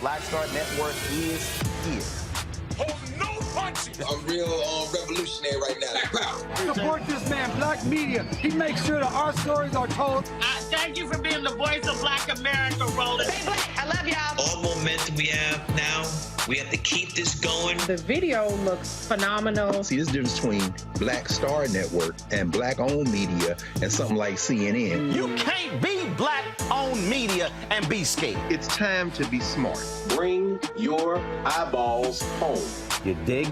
Black Star Network is here. Hold no punches! I'm real revolutionary right now. Support this man, Black media. He makes sure that our stories are told. Thank you for being the voice of Black America, Roland. Stay black. I love y'all. All momentum we have now, we have to keep this going. The video looks phenomenal. See, this difference between Black Star Network and Black-owned media and something like CNN. You can't be Black-owned media and be scared. It's time to be smart. Bring your eyeballs home. You dig?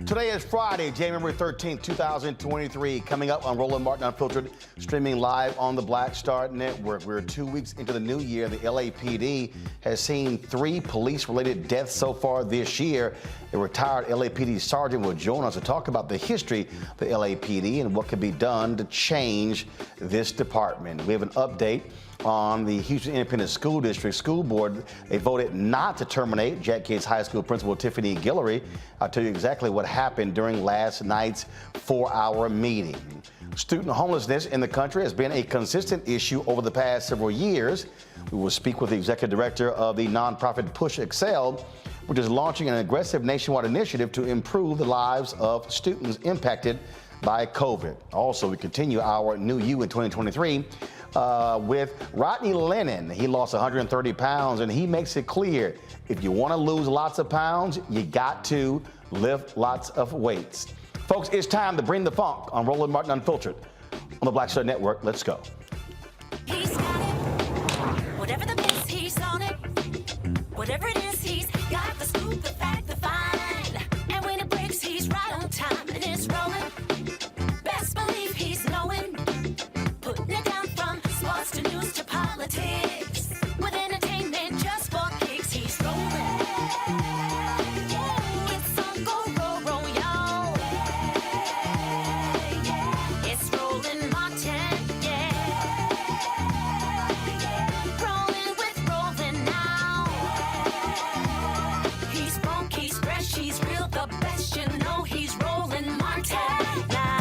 Today is Friday, January 13th, 2023. Coming up on Roland Martin Unfiltered, streaming live on the Black Star Network. We're 2 weeks into the new year. The LAPD has seen 3 police-related deaths so far this year. A retired LAPD sergeant will join us to talk about the history of the LAPD and what can be done to change this department. We have an update on the Houston Independent School District School Board. They voted not to terminate Jack Yates High School Principal Tiffany Guillory. I'll tell you exactly what happened during last night's 4-hour meeting. Student homelessness in the country has been a consistent issue over the past several years. We will speak with the executive director of the nonprofit PushExcel, which is launching an aggressive nationwide initiative to improve the lives of students impacted by COVID. Also, we continue our New You in 2023 with Rodney Lennon. He lost 130 pounds, and he makes it clear, if you want to lose lots of pounds, you got to lift lots of weights. Folks, it's time to bring the funk on Roland Martin Unfiltered on the Black Star Network. Let's go. He's got it. Whatever the mess, he's on it. Whatever it is, he's got the scoop, the fact, the find. And when it breaks, he's right on time, and it's rolling. Best believe he's knowing. Putting it down from sports to news to politics. With entertainment just for kicks, he's rolling. It's on Go Roll, y'all. It's Roland Martin, yeah. Rolling with Roland now. He's funk, he's fresh, he's real, the best, you know he's Roland Martin now.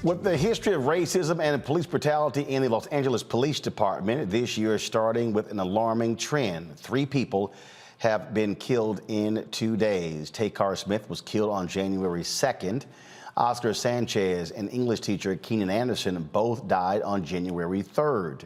With the history of racism and police brutality in the Los Angeles Police Department, this year is starting with an alarming trend. 3 people have been killed in 2 days. Takar Smith was killed on January 2nd. Oscar Sanchez and English teacher Keenan Anderson both died on January 3rd.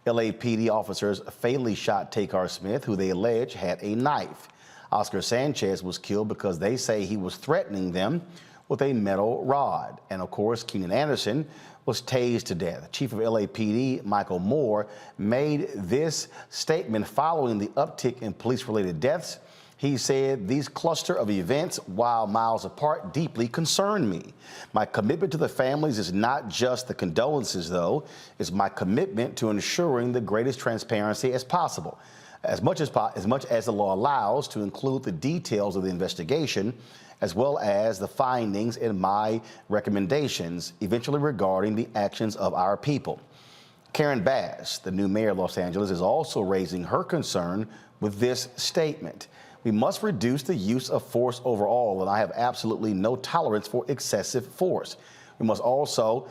LAPD officers fatally shot Takar Smith, who they allege had a knife. Oscar Sanchez was killed because they say he was threatening them with a metal rod. And of course, Keenan Anderson was tased to death. Chief of LAPD, Michael Moore, made this statement following the uptick in police-related deaths. He said, "These cluster of events, while miles apart, deeply concern me. My commitment to the families is not just the condolences, though. It's my commitment to ensuring the greatest transparency as possible, as much as the law allows, to include the details of the investigation, as well as the findings and my recommendations, eventually regarding the actions of our people." Karon, the new mayor of Los Angeles, is also raising her concern with this statement. "We must reduce the use of force overall, and I have absolutely no tolerance for excessive force. We must also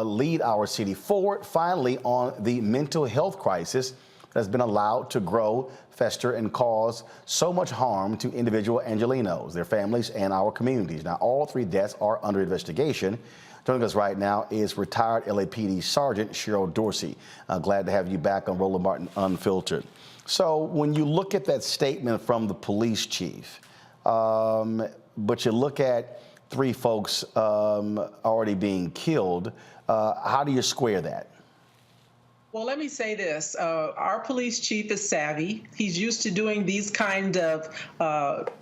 lead our city forward, finally, on the mental health crisis that has been allowed to grow, fester, and cause so much harm to individual Angelenos, their families, and our communities." Now, all 3 deaths are under investigation. Joining us right now is retired LAPD Sergeant Cheryl Dorsey. Glad to have you back on Roland Martin Unfiltered. So when you look at that statement from the police chief, but you look at 3 folks already being killed. How do you square that? Well, let me say this. Our police chief is savvy. He's used to doing these kind of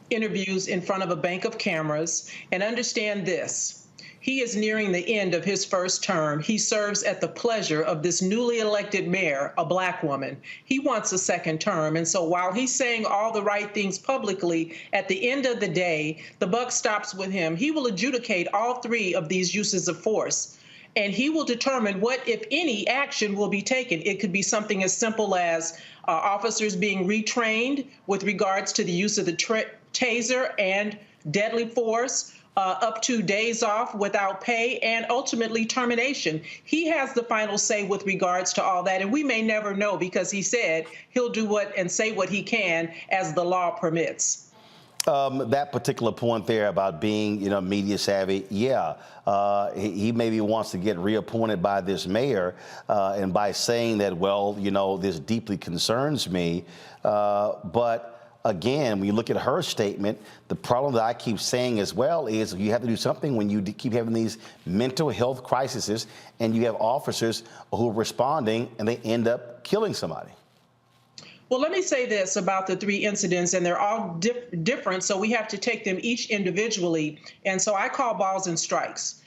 interviews in front of a bank of cameras. And understand this. He is nearing the end of his first term. He serves at the pleasure of this newly elected mayor, a black woman. He wants a second term. And so while he's saying all the right things publicly, at the end of the day, the buck stops with him. He will adjudicate all 3 of these uses of force. And he will determine what, if any, action will be taken. It could be something as simple as officers being retrained with regards to the use of the taser and deadly force, up to days off without pay, and ultimately termination. He has the final say with regards to all that, and we may never know because he said he'll do what and say what he can as the law permits. That particular point there about being, media savvy, he maybe wants to get reappointed by this mayor, and by saying that, well, this deeply concerns me, but again, when you look at her statement, the problem that I keep saying as well is you have to do something when you keep having these mental health crises and you have officers who are responding and they end up killing somebody. Well, let me say this about the 3 incidents, and they're all different, so we have to take them each individually. And so I call balls and strikes.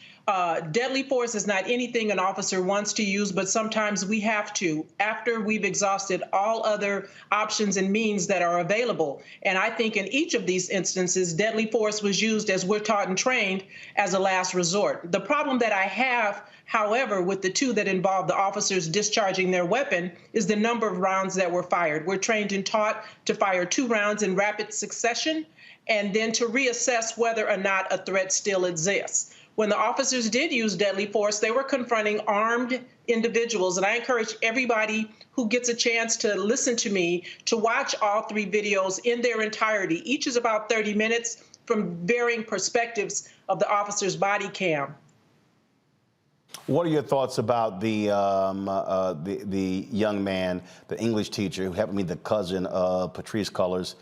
Deadly force is not anything an officer wants to use, but sometimes we have to after we've exhausted all other options and means that are available. And I think in each of these instances, deadly force was used, as we're taught and trained, as a last resort. The problem that I have, however, with the 2 that involve the officers discharging their weapon is the number of rounds that were fired. We're trained and taught to fire 2 rounds in rapid succession and then to reassess whether or not a threat still exists. When the officers did use deadly force, they were confronting armed individuals. And I encourage everybody who gets a chance to listen to me to watch all 3 videos in their entirety. Each is about 30 minutes from varying perspectives of the officer's body cam. What are your thoughts about the young man, the English teacher, who happened to be the cousin of Patrisse Cullors,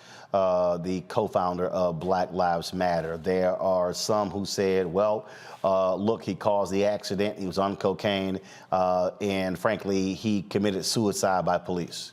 the co-founder of Black Lives Matter? There are some who said, well, look, he caused the accident, he was on cocaine, and frankly, he committed suicide by police.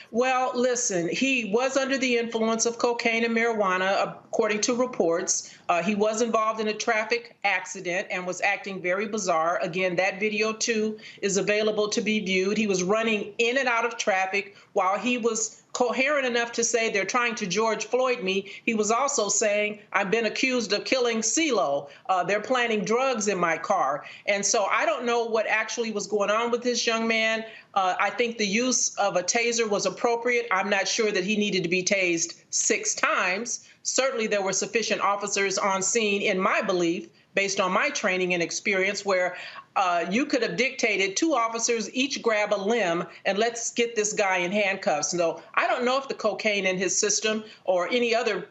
Well, listen, he was under the influence of cocaine and marijuana, according to reports. He was involved in a traffic accident and was acting very bizarre. Again, that video, too, is available to be viewed. He was running in and out of traffic while he was coherent enough to say they're trying to George Floyd me. He was also saying, I've been accused of killing CeeLo. They're planting drugs in my car. And so I don't know what actually was going on with this young man. I think the use of a taser was appropriate. I'm not sure that he needed to be tased 6 times. Certainly there were sufficient officers on scene, in my belief, based on my training and experience, where you could have dictated 2 officers each grab a limb and let's get this guy in handcuffs. So I don't know if the cocaine in his system or any other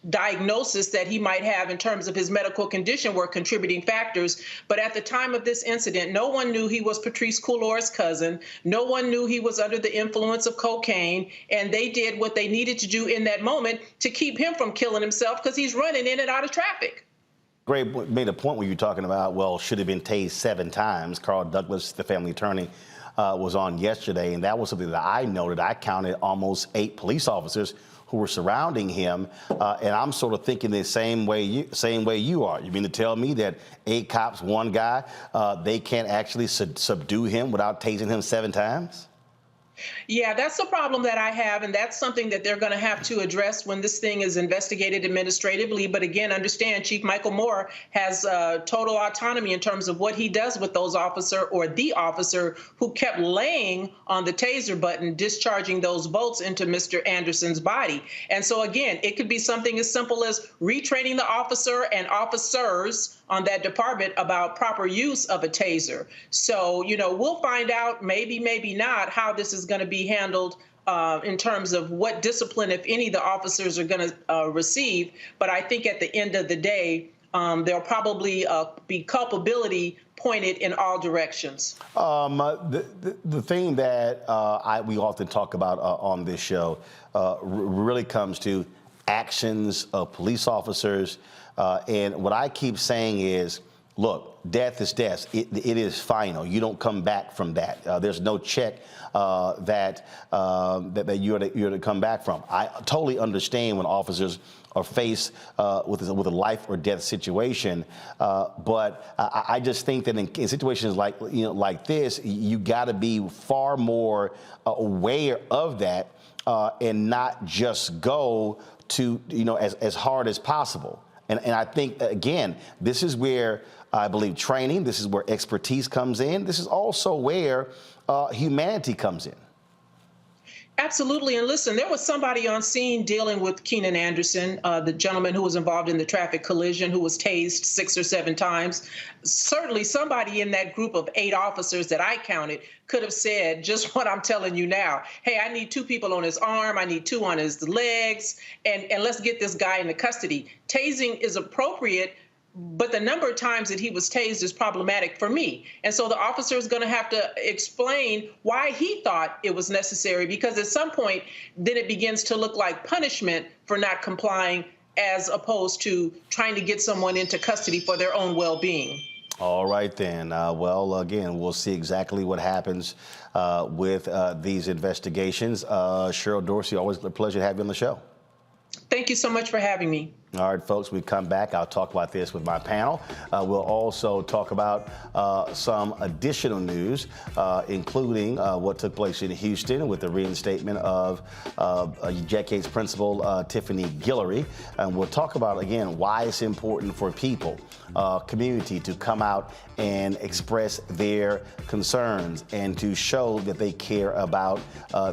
diagnosis that he might have in terms of his medical condition were contributing factors. But at the time of this incident, no one knew he was Patrisse Cullors' cousin. No one knew he was under the influence of cocaine. And they did what they needed to do in that moment to keep him from killing himself because he's running in and out of traffic. Gray made a point where you're talking about, well, should have been tased 7 times. Carl Douglas, the family attorney, was on yesterday, and that was something that I noted. I counted almost 8 police officers who were surrounding him, and I'm sort of thinking the same way you are. You mean to tell me that 8 cops, 1 guy, they can't actually subdue him without tasing him 7 times? Yeah, that's the problem that I have, and that's something that they're going to have to address when this thing is investigated administratively. But again, understand Chief Michael Moore has total autonomy in terms of what he does with those officer or the officer who kept laying on the taser button, discharging those bolts into Mr. Anderson's body. And so again, it could be something as simple as retraining the officer and officers on that department about proper use of a taser. So, we'll find out, maybe, maybe not, how this is going to be handled in terms of what discipline, if any, the officers are going to receive. But I think at the end of the day, there'll probably be culpability pointed in all directions. The thing that we often talk about on this show really comes to actions of police officers. And what I keep saying is, look, death is death. It is final. You don't come back from that. There's no check that you're to come back from. I totally understand when officers are faced with a life or death situation, but I just think that in situations like this, you got to be far more aware of that and not just go to as hard as possible. And I think, again, this is where I believe training, this is where expertise comes in. This is also where humanity comes in. Absolutely. And listen, there was somebody on scene dealing with Keenan Anderson, the gentleman who was involved in the traffic collision, who was tased 6 or 7 times. Certainly somebody in that group of 8 officers that I counted could have said just what I'm telling you now. Hey, I need 2 people on his arm. I need 2 on his legs. And let's get this guy into custody. Tasing is appropriate, but the number of times that he was tased is problematic for me. And so the officer is going to have to explain why he thought it was necessary, because at some point, then it begins to look like punishment for not complying as opposed to trying to get someone into custody for their own well-being. All right, then. Well, again, we'll see exactly what happens with these investigations. Cheryl Dorsey, always a pleasure to have you on the show. Thank you so much for having me. All right, folks, we come back. I'll talk about this with my panel. We'll also talk about some additional news, including what took place in Houston with the reinstatement of Jack Yates principal Tiffany Guillory. And we'll talk about, again, why it's important for people, community, to come out and express their concerns and to show that they care about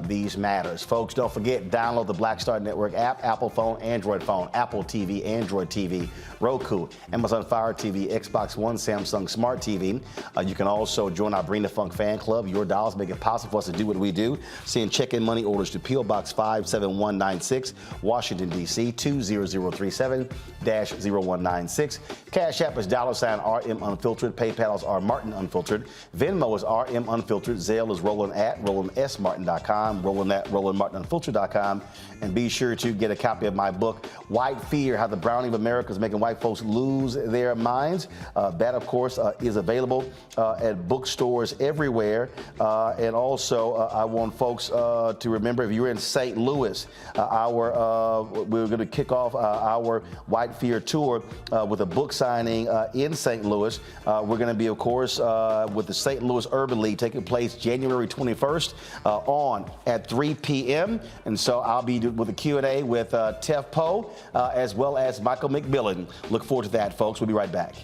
these matters. Folks, don't forget, download the Black Star Network app, Apple phone, Android phone, Apple TV, Android TV, Roku, Amazon Fire TV, Xbox One, Samsung Smart TV. You can also join our Bring the Funk fan club. Your dollars make it possible for us to do what we do. Send check-in money orders to P.O. Box 57196, Washington, D.C. 20037-0196. Cash App is $RM Unfiltered. PayPal is R Martin Unfiltered. Venmo is RM Unfiltered. Zelle is Roland at RolandSMartin.com. Roland at RolandMartinUnfiltered.com. And be sure to get a copy of my book, White Fear, How the Browning of America is Making White Folks Lose Their Minds. That, of course, is available at bookstores everywhere. And also, I want folks to remember, if you're in St. Louis, we're going to kick off our White Fear tour with a book signing in St. Louis. We're going to be, of course, with the St. Louis Urban League taking place January 21st on at 3 p.m. And so I'll be with a Q&A with Tef Poe, as well as Michael McMillan. Look forward to that, folks. We'll be right back.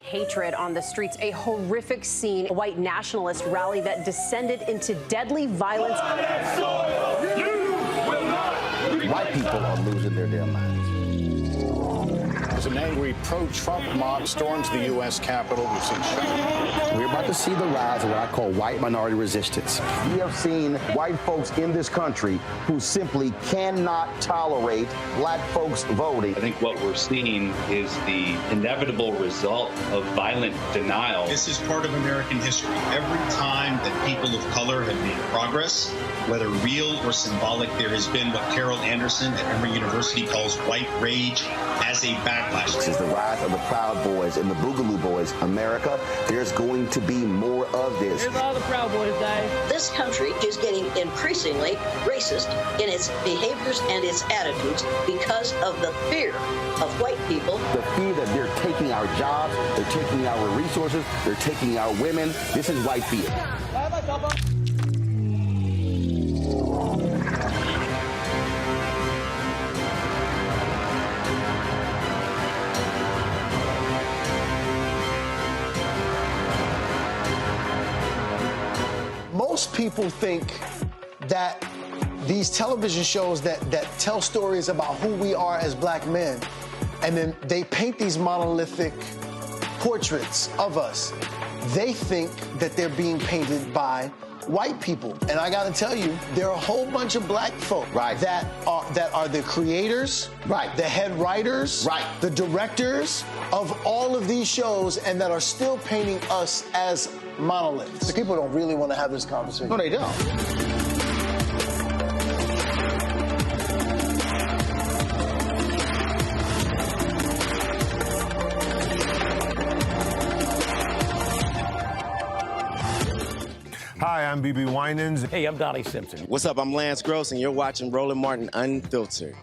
Hatred on the streets, a horrific scene, a white nationalist rally that descended into deadly violence. White people are losing their damn minds. As an angry pro-Trump mob storms the U.S. Capitol, we've seen We're about to see the rise of what I call white minority resistance. We have seen white folks in this country who simply cannot tolerate black folks voting. I think what we're seeing is the inevitable result of violent denial. This is part of American history. Every time that people of color have made progress, whether real or symbolic, there has been what Carol Anderson at Emory University calls white rage as a backlash. This is the rise of the Proud Boys and the Boogaloo Boys. America, there's going to be more of this. Here's all the Proud Boys, guys. This country is getting increasingly racist in its behaviors and its attitudes because of the fear of white people. The fear that they're taking our jobs, they're taking our resources, they're taking our women. This is white fear. Most people think that these television shows that tell stories about who we are as black men, and then they paint these monolithic portraits of us. They think that they're being painted by white people. And I gotta tell you, there are a whole bunch of black folk that are the creators, the head writers, the directors of all of these shows, and that are still painting us as monoliths. The people don't really want to have this conversation. No, they don't. I'm BB Winans. Hey, I'm Donnie Simpson. What's up? I'm Lance Gross, and you're watching Roland Martin Unfiltered.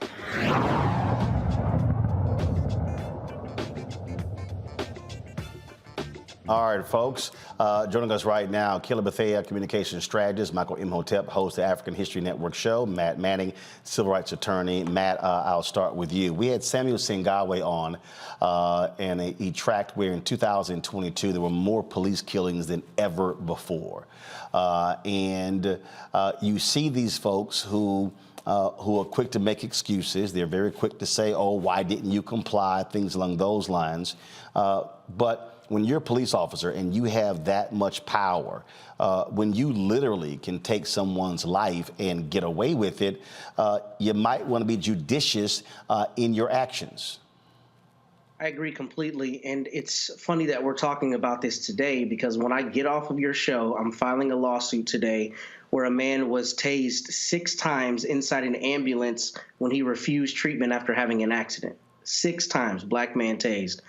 All right, folks. Joining us right now, Killer Bethea, communications strategist, Michael Imhotep, host of the African History Network show, Matt Manning, civil rights attorney. Matt, I'll start with you. We had Samuel Singawe on, and he tracked where in 2022 there were more police killings than ever before. You see these folks who are quick to make excuses. They're very quick to say, oh, why didn't you comply, things along those lines. But when you're a police officer and you have that much power, when you literally can take someone's life and get away with it, you might want to be judicious in your actions. I agree completely. And it's funny that we're talking about this today, because when I get off of your show, I'm filing a lawsuit today where a man was tased 6 times inside an ambulance when he refused treatment after having an accident. 6 times, black man tased.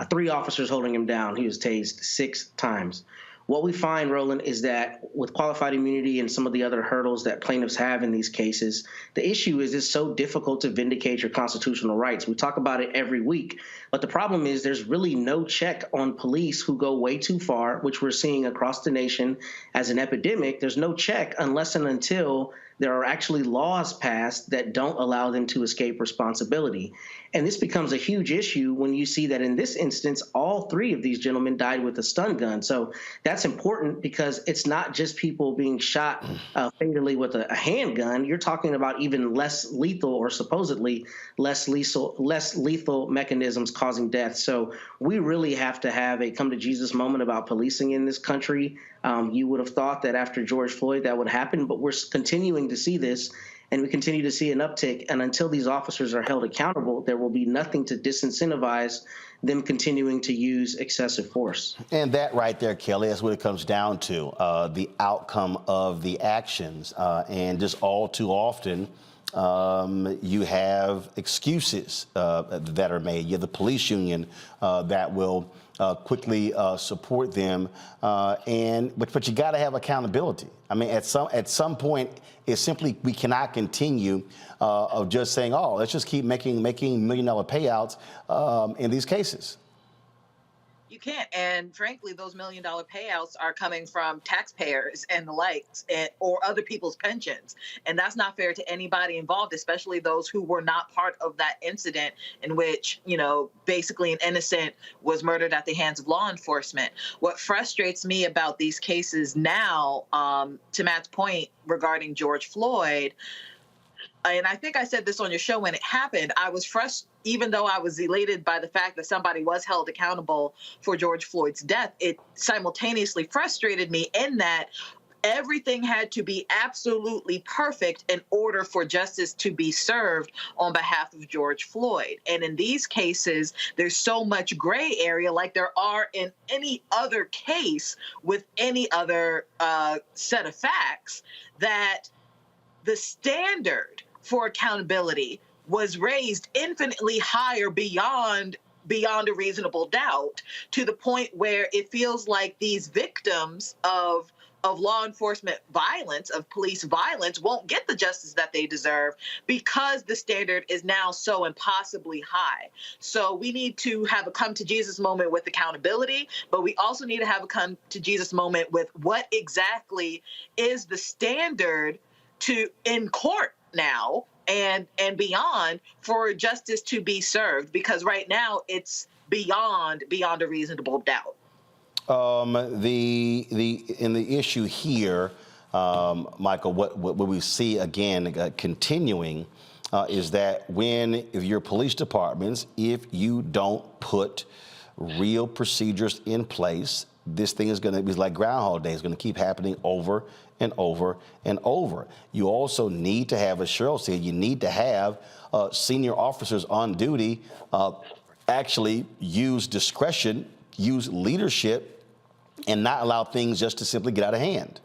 3 officers holding him down. He was tased 6 times. What we find, Roland, is that with qualified immunity and some of the other hurdles that plaintiffs have in these cases, the issue is it's so difficult to vindicate your constitutional rights. We talk about it every week, but the problem is there's really no check on police who go way too far, which we're seeing across the nation as an epidemic. There's no check unless and until there are actually laws passed that don't allow them to escape responsibility. And this becomes a huge issue when you see that in this instance, all 3 of these gentlemen died with a stun gun. So that's important because it's not just people being shot fatally with a handgun. You're talking about even less lethal or supposedly less lethal mechanisms causing death. So we really have to have a come to Jesus moment about policing in this country. You would have thought that after George Floyd that would happen, but we're continuing to see this, and we continue to see an uptick. And until these officers are held accountable, there will be nothing to disincentivize them continuing to use excessive force. And that right there, Kelly, that's what it comes down to, the outcome of the actions. And just all too often, you have excuses that are made. You have the police union that will quickly support them, but you got to have accountability. I mean, at some point, it's simply we cannot continue of just saying, oh, let's just keep making $1 million payouts in these cases. You can't. And frankly, those $1 million payouts are coming from taxpayers and the likes, or other people's pensions. And that's not fair to anybody involved, especially those who were not part of that incident in which, basically an innocent was murdered at the hands of law enforcement. What frustrates me about these cases now, to Matt's point regarding George Floyd, and I think I said this on your show when it happened, I was frustrated. Even though I was elated by the fact that somebody was held accountable for George Floyd's death, it simultaneously frustrated me in that everything had to be absolutely perfect in order for justice to be served on behalf of George Floyd. And in these cases, there's so much gray area like there are in any other case with any other set of facts, that the standard for accountability was raised infinitely higher beyond a reasonable doubt, to the point where it feels like these victims of law enforcement violence, of police violence, won't get the justice that they deserve because the standard is now so impossibly high. So we need to have a come to Jesus moment with accountability, but we also need to have a come to Jesus moment with what exactly is the standard in court now and beyond for justice to be served, because right now it's beyond a reasonable doubt. The issue here, Michael, what we see again continuing is that if your police departments, if you don't put real procedures in place, this thing is going to be like Groundhog Day. It's going to keep happening over and over and over. You also need to have, as Cheryl said, you need to have senior officers on duty actually use discretion, use leadership, and not allow things just to simply get out of hand.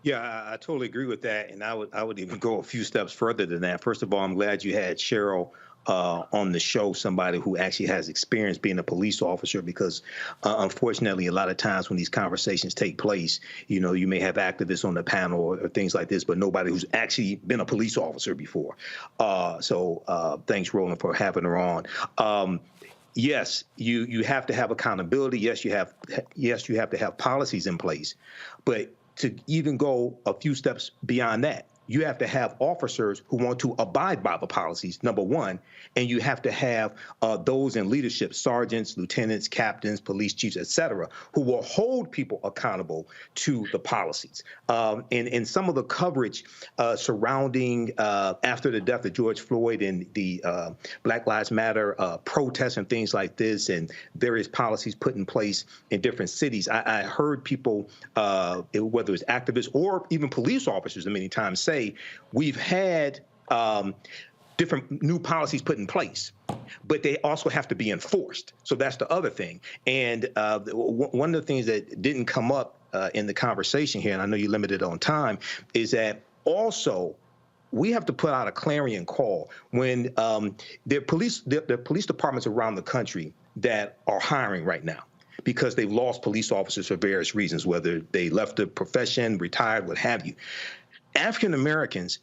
Yeah, I totally agree with that, and I would even go a few steps further than that. First of all, I'm glad you had Cheryl on the show somebody who actually has experience being a police officer, because unfortunately, a lot of times when these conversations take place, you may have activists on the panel or things like this, but nobody who's actually been a police officer before. So thanks, Roland, for having her on. Yes, you have to have accountability. Yes, you have to have policies in place, but to even go a few steps beyond that, you have to have officers who want to abide by the policies, number one, and you have to have those in leadership, sergeants, lieutenants, captains, police chiefs, et cetera, who will hold people accountable to the policies. And some of the coverage surrounding after the death of George Floyd and the Black Lives Matter protests and things like this, and various policies put in place in different cities, I heard people, whether it's activists or even police officers, many times say, we've had different new policies put in place, but they also have to be enforced. So that's the other thing. And one of the things that didn't come up in the conversation here, and I know you're limited on time, is that also we have to put out a clarion call when there are police departments around the country that are hiring right now, because they've lost police officers for various reasons, whether they left the profession, retired, what have you. African Americans,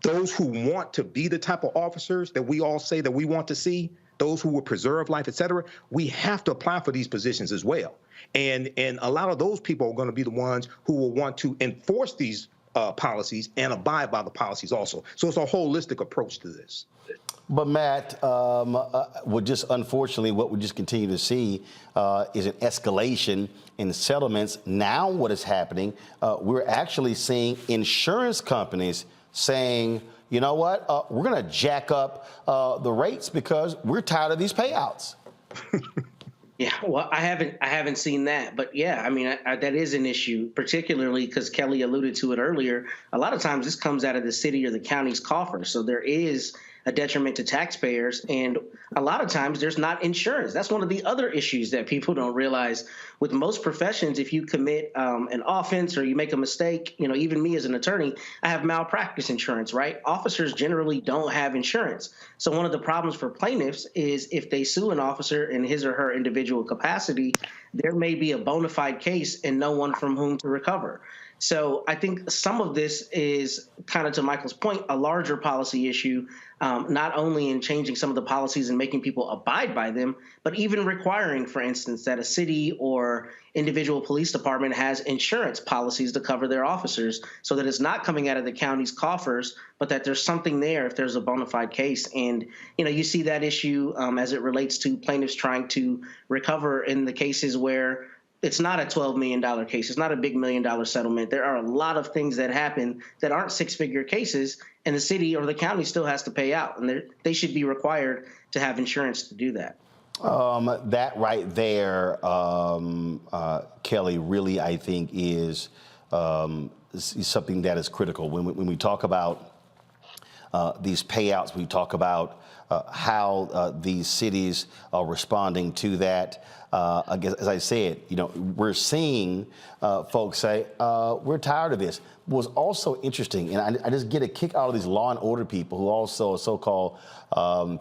those who want to be the type of officers that we all say that we want to see, those who will preserve life, et cetera, we have to apply for these positions as well. And a lot of those people are going to be the ones who will want to enforce these policies and abide by the policies also. So it's a holistic approach to this. But Matt, unfortunately, what we just continue to see is an escalation in settlements. Now what is happening, we're actually seeing insurance companies saying, you know what, we're going to jack up the rates because we're tired of these payouts. Yeah, well, I haven't seen that, but yeah, I mean, that is an issue, particularly because Kelly alluded to it earlier. A lot of times this comes out of the city or the county's coffers, so there is a detriment to taxpayers, and a lot of times there's not insurance. That's one of the other issues that people don't realize. With most professions, if you commit an offense or you make a mistake, even me as an attorney, I have malpractice insurance, right? Officers generally don't have insurance. So one of the problems for plaintiffs is if they sue an officer in his or her individual capacity, there may be a bona fide case and no one from whom to recover. So I think some of this is, kind of to Michael's point, a larger policy issue, not only in changing some of the policies and making people abide by them, but even requiring, for instance, that a city or individual police department has insurance policies to cover their officers so that it's not coming out of the county's coffers, but that there's something there if there's a bona fide case. And, you see that issue as it relates to plaintiffs trying to recover in the cases where it's not a $12 million case. It's not a big $1 million settlement. There are a lot of things that happen that aren't six-figure cases, and the city or the county still has to pay out, and they should be required to have insurance to do that. That right there, Kelly, really, I think is something that is critical. When we talk about these payouts, we talk about how these cities are responding to that. I guess, as I said, we're seeing folks say, we're tired of this. Was also interesting, and I just get a kick out of these law and order people who also are so-called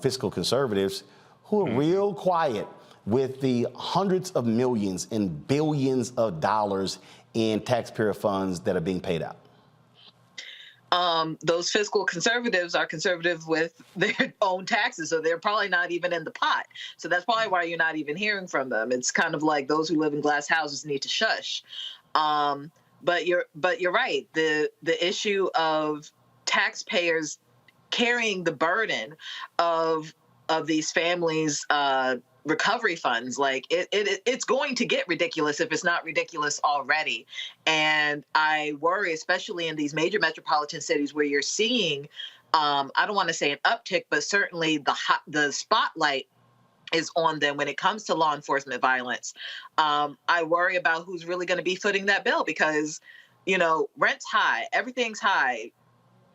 fiscal conservatives who are real quiet with the hundreds of millions and billions of dollars in taxpayer funds that are being paid out. Those fiscal conservatives are conservative with their own taxes, so they're probably not even in the pot. So that's probably why you're not even hearing from them. It's kind of like those who live in glass houses need to shush. But you're right. The issue of taxpayers carrying the burden of these families' recovery funds, like it's going to get ridiculous if it's not ridiculous already. And I worry, especially in these major metropolitan cities where you're seeing, I don't want to say an uptick, but certainly the spotlight is on them when it comes to law enforcement violence. I worry about who's really going to be footing that bill because, rent's high, everything's high.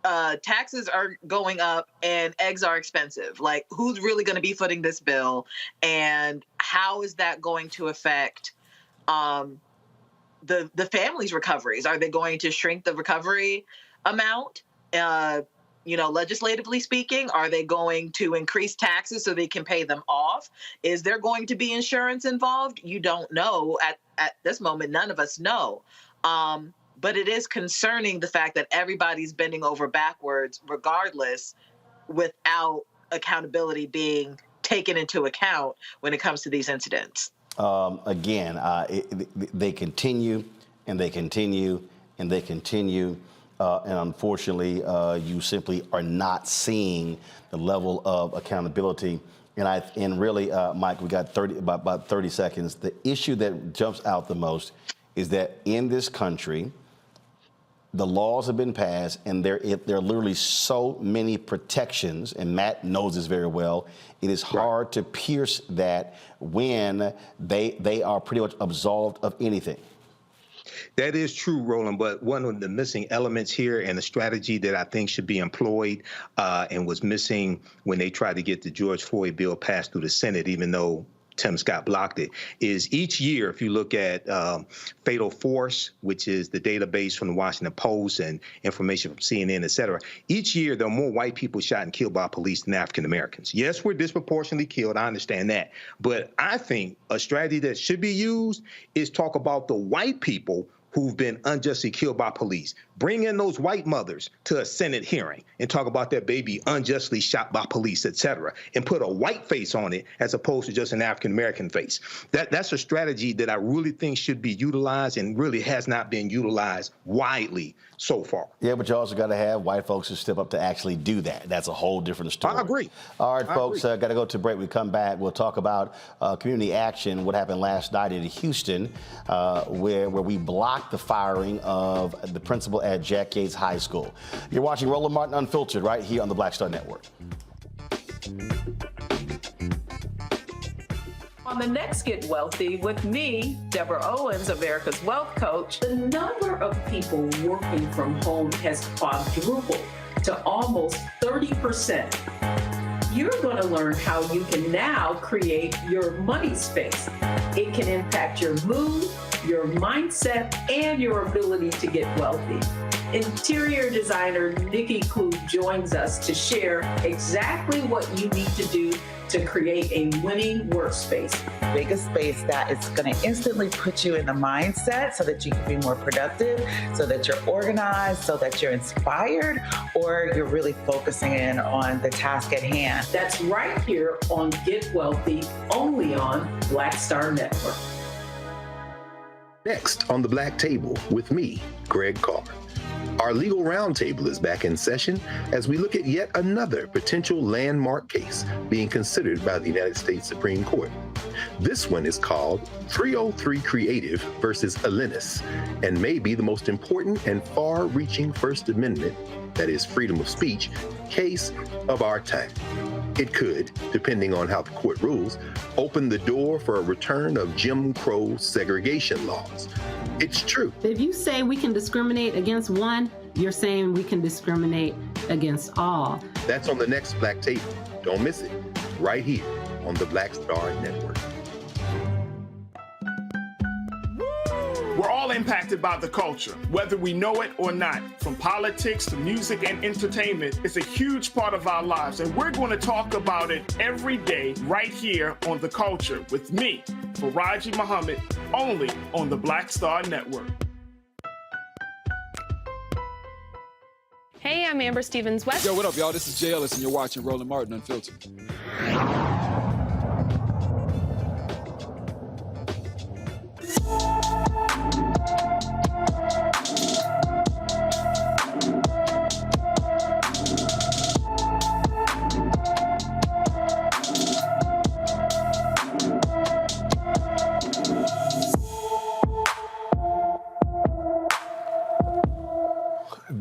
Taxes are going up and eggs are expensive. Like, who's really going to be footing this bill, and how is that going to affect the family's recoveries? Are they going to shrink the recovery amount? legislatively speaking? Are they going to increase taxes so they can pay them off? Is there going to be insurance involved? You don't know. At this moment, none of us know. But it is concerning the fact that everybody's bending over backwards regardless, without accountability being taken into account when it comes to these incidents. They continue and they continue and they continue. And unfortunately, you simply are not seeing the level of accountability. And really, Mike, we got about 30 seconds. The issue that jumps out the most is that in this country, the laws have been passed, and there are literally so many protections, and Matt knows this very well. It is hard to pierce that when they are pretty much absolved of anything. That is true, Roland, but one of the missing elements here and the strategy that I think should be employed and was missing when they tried to get the George Floyd bill passed through the Senate, even though Tim Scott blocked it, is each year, if you look at Fatal Force, which is the database from the Washington Post and information from CNN, et cetera, each year there are more white people shot and killed by police than African Americans. Yes, we're disproportionately killed. I understand that. But I think a strategy that should be used is talk about the white people who've been unjustly killed by police. Bring in those white mothers to a Senate hearing and talk about their baby unjustly shot by police, et cetera, and put a white face on it as opposed to just an African-American face. That's a strategy that I really think should be utilized and really has not been utilized widely so far. Yeah, but you also got to have white folks who step up to actually do that. That's a whole different story. I agree. All right, folks, got to go to break. We come back. We'll talk about community action, what happened last night in Houston, where we blocked the firing of the principal at Jack Yates High School. You're watching Roland Martin Unfiltered right here on the Black Star Network. On the next Get Wealthy with me, Deborah Owens, America's Wealth Coach, the number of people working from home has quadrupled to almost 30%. You're going to learn how you can now create your money space. It can impact your mood, your mindset, and your ability to get wealthy. Interior designer Nikki Klug joins us to share exactly what you need to do to create a winning workspace. Make a space that is going to instantly put you in the mindset so that you can be more productive, so that you're organized, so that you're inspired, or you're really focusing in on the task at hand. That's right here on Get Wealthy, only on Black Star Network. Next on the Black Table with me, Greg Carr. Our legal roundtable is back in session as we look at yet another potential landmark case being considered by the United States Supreme Court. This one is called 303 Creative versus Alennis, and may be the most important and far-reaching First Amendment, that is freedom of speech, case of our time. It could, depending on how the court rules, open the door for a return of Jim Crow segregation laws. It's true. If you say we can discriminate against one, you're saying we can discriminate against all. That's on the next Black Table. Don't miss it. Right here on the Black Star Network. We're all impacted by the culture, whether we know it or not. From politics to music and entertainment, it's a huge part of our lives, and we're going to talk about it every day right here on The Culture with me, Faraji Muhammad, only on the Black Star Network. Hey, I'm Amber Stevens-West. Yo, what up, y'all? This is Jay Ellis, and you're watching Roland Martin Unfiltered.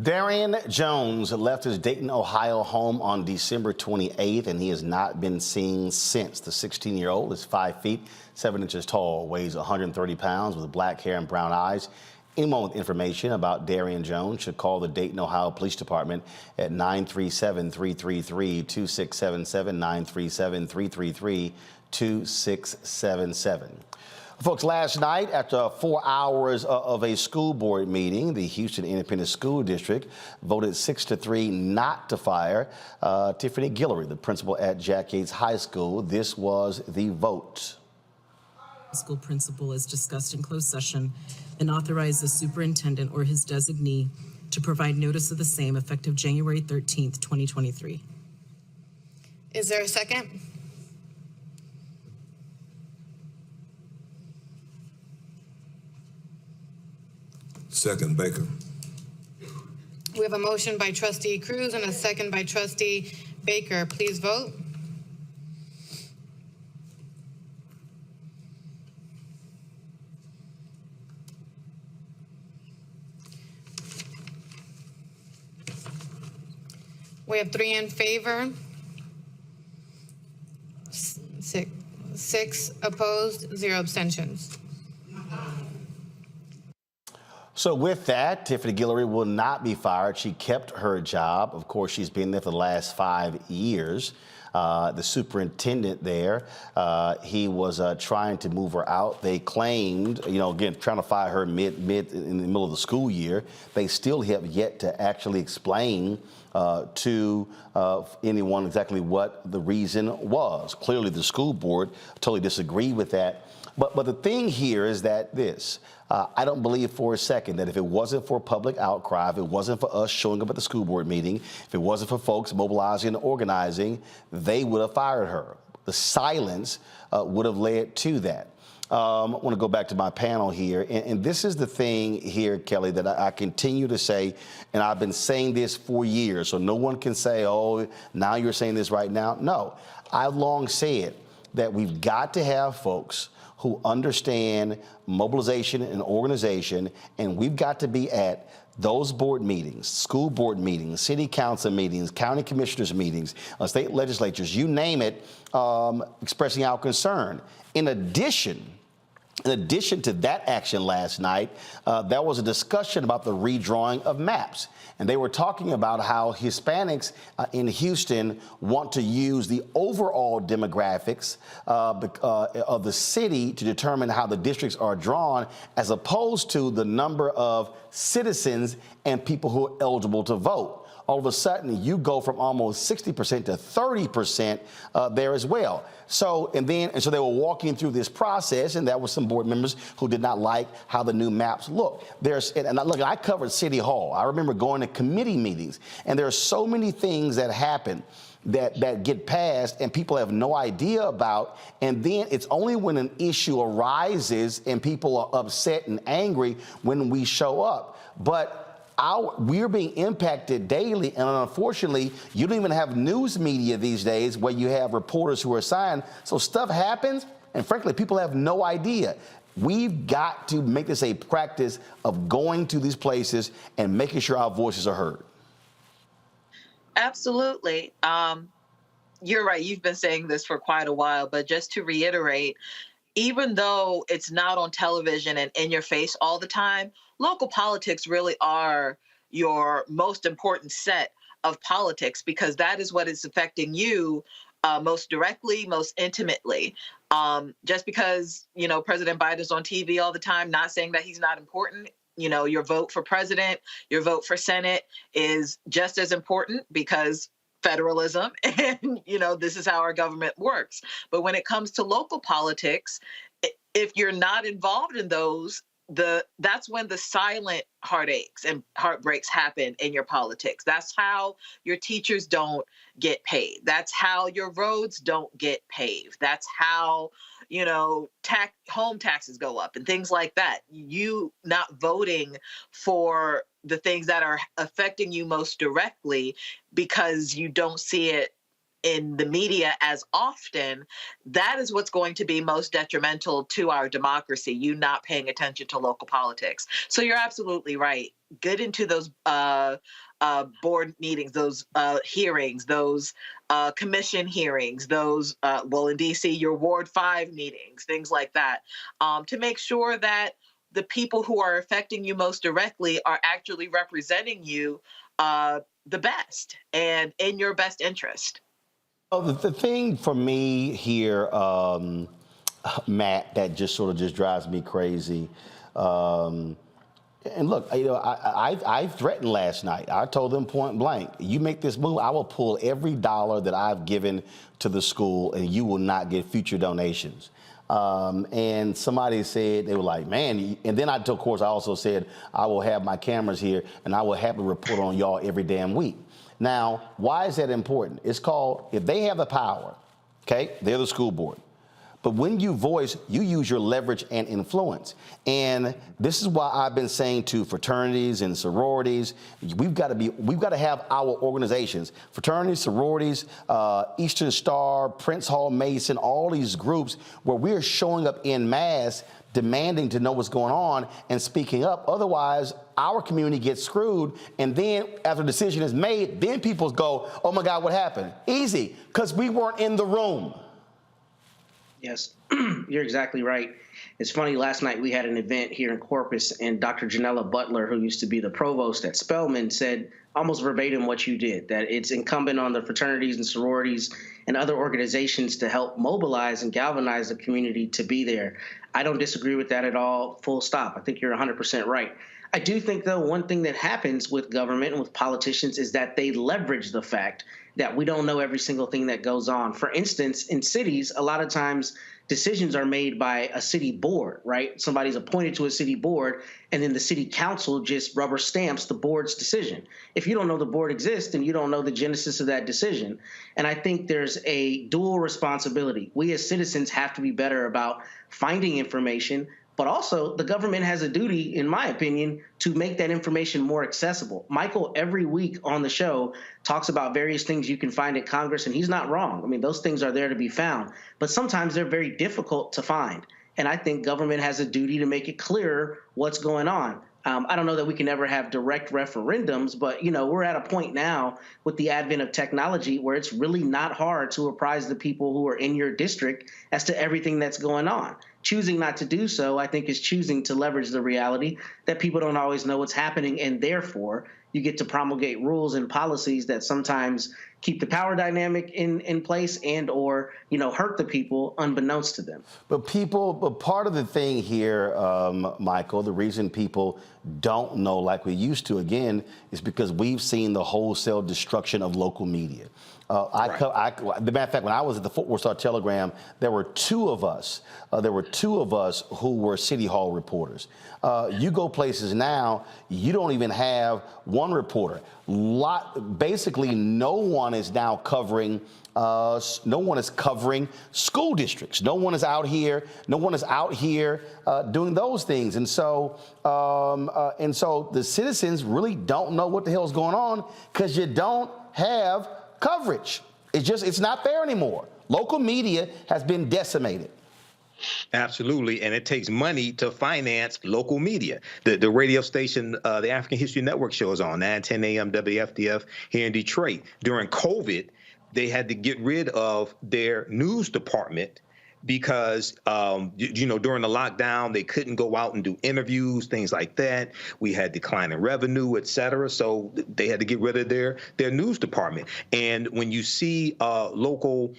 Darian Jones left his Dayton, Ohio home on December 28th, and he has not been seen since. The 16-year-old is 5 feet, 7 inches tall, weighs 130 pounds, with black hair and brown eyes. Anyone with information about Darian Jones should call the Dayton, Ohio Police Department at 937-333-2677, 937-333-2677. Folks, last night, after 4 hours of a school board meeting, the Houston Independent School District voted 6-3 not to fire Tiffany Guillory, the principal at Jack Yates High School. This was the vote. School principal, as discussed in closed session, and authorize the superintendent or his designee to provide notice of the same effective January 13th, 2023. Is there a second? Second, Baker. We have a motion by trustee Cruz and a second by trustee Baker. Please vote. We have 3 in favor, 6 opposed, 0 abstentions. So with that, Tiffany Guillory will not be fired. She kept her job. Of course, she's been there for the last 5 years. The superintendent there, he was trying to move her out. They claimed, again, trying to fire her mid in the middle of the school year. They still have yet to actually explain to anyone exactly what the reason was. Clearly, the school board totally disagreed with that. But the thing here is that I don't believe for a second that if it wasn't for public outcry, if it wasn't for us showing up at the school board meeting, if it wasn't for folks mobilizing and organizing, they would have fired her. The silence would have led to that. I want to go back to my panel here. And this is the thing here, Kelly, that I continue to say, and I've been saying this for years, so no one can say, oh, now you're saying this right now. No, I've long said that we've got to have folks who understand mobilization and organization, and we've got to be at those board meetings, school board meetings, city council meetings, county commissioners meetings, state legislatures, you name it, expressing our concern. In addition to that action last night, there was a discussion about the redrawing of maps. And they were talking about how Hispanics in Houston want to use the overall demographics of the city to determine how the districts are drawn, as opposed to the number of citizens and people who are eligible to vote. All of a sudden, you go from almost 60% to 30% there as well. So they were walking through this process, and there were some board members who did not like how the new maps look. I covered City Hall. I remember going to committee meetings, and there are so many things that happen that get passed and people have no idea about. And then it's only when an issue arises and people are upset and angry when we show up. But we're being impacted daily, and unfortunately, you don't even have news media these days where you have reporters who are assigned. So stuff happens, and frankly, people have no idea. We've got to make this a practice of going to these places and making sure our voices are heard. Absolutely. You're right. You've been saying this for quite a while, but just to reiterate, even though it's not on television and in your face all the time, local politics really are your most important set of politics, because that is what is affecting you most directly, most intimately. Just because, President Biden is on TV all the time, not saying that he's not important. Your vote for president, your vote for Senate is just as important, because federalism and, this is how our government works. But when it comes to local politics, if you're not involved in those, that's when the silent heartaches and heartbreaks happen in your politics. That's how your teachers don't get paid. That's how your roads don't get paved. That's how, home taxes go up and things like that. You not voting for the things that are affecting you most directly because you don't see it in the media as often, that is what's going to be most detrimental to our democracy, you not paying attention to local politics. So you're absolutely right. Get into those board meetings, those hearings, those commission hearings, those, in D.C., your Ward 5 meetings, things like that, to make sure that the people who are affecting you most directly are actually representing you the best and in your best interest. Oh, the thing for me here, Matt, that just sort of just drives me crazy. And look, I threatened last night. I told them point blank, you make this move, I will pull every dollar that I've given to the school and you will not get future donations. And somebody said, they were like, man, and then of course, I also said, I will have my cameras here and I will happily report on y'all every damn week. Now, why is that important? It's called, if they have the power, okay, they're the school board. But when you voice, you use your leverage and influence. And this is why I've been saying to fraternities and sororities, we've got to have our organizations, fraternities, sororities, Eastern Star, Prince Hall Mason, all these groups where we're showing up en masse, demanding to know what's going on and speaking up. Otherwise, our community gets screwed. And then after a decision is made, then people go, oh my God, what happened? Easy, because we weren't in the room. Yes, you're exactly right. It's funny, last night we had an event here in Corpus, and Dr. Janella Butler, who used to be the provost at Spelman, said almost verbatim what you did, that it's incumbent on the fraternities and sororities and other organizations to help mobilize and galvanize the community to be there. I don't disagree with that at all, full stop. I think you're 100% right. I do think, though, one thing that happens with government and with politicians is that they leverage the fact that we don't know every single thing that goes on. For instance, in cities, a lot of times decisions are made by a city board, right? Somebody's appointed to a city board, and then the city council just rubber stamps the board's decision. If you don't know the board exists, then you don't know the genesis of that decision. And I think there's a dual responsibility. We as citizens have to be better about finding information, but also the government has a duty, in my opinion, to make that information more accessible. Michael, every week on the show, talks about various things you can find at Congress, and he's not wrong. I mean, those things are there to be found, but sometimes they're very difficult to find. And I think government has a duty to make it clearer what's going on. I don't know that we can ever have direct referendums, but, you know, we're at a point now with the advent of technology where it's really not hard to apprise the people who are in your district as to everything that's going on. Choosing not to do so, I think, is choosing to leverage the reality that people don't always know what's happening, and therefore you get to promulgate rules and policies that sometimes keep the power dynamic in place and or, you know, hurt the people unbeknownst to them. But part of the thing here, Michael, the reason people don't know like we used to, again, is because we've seen the wholesale destruction of local media. As a matter of fact, when I was at the Fort Worth Star-Telegram, there were two of us. Who were City Hall reporters. You go places now, you don't even have one reporter. Basically, no one is now covering. No one is covering school districts. No one is out here. Doing those things. And so the citizens really don't know what the hell is going on because you don't have coverage. It's not there anymore. Local media has been decimated. Absolutely, and it takes money to finance local media. The radio station, the African History Network shows on 9:10 a.m. WFDF here in Detroit. During COVID, they had to get rid of their news department because, during the lockdown, they couldn't go out and do interviews, things like that. We had declining revenue, et cetera. So they had to get rid of their news department. And when you see local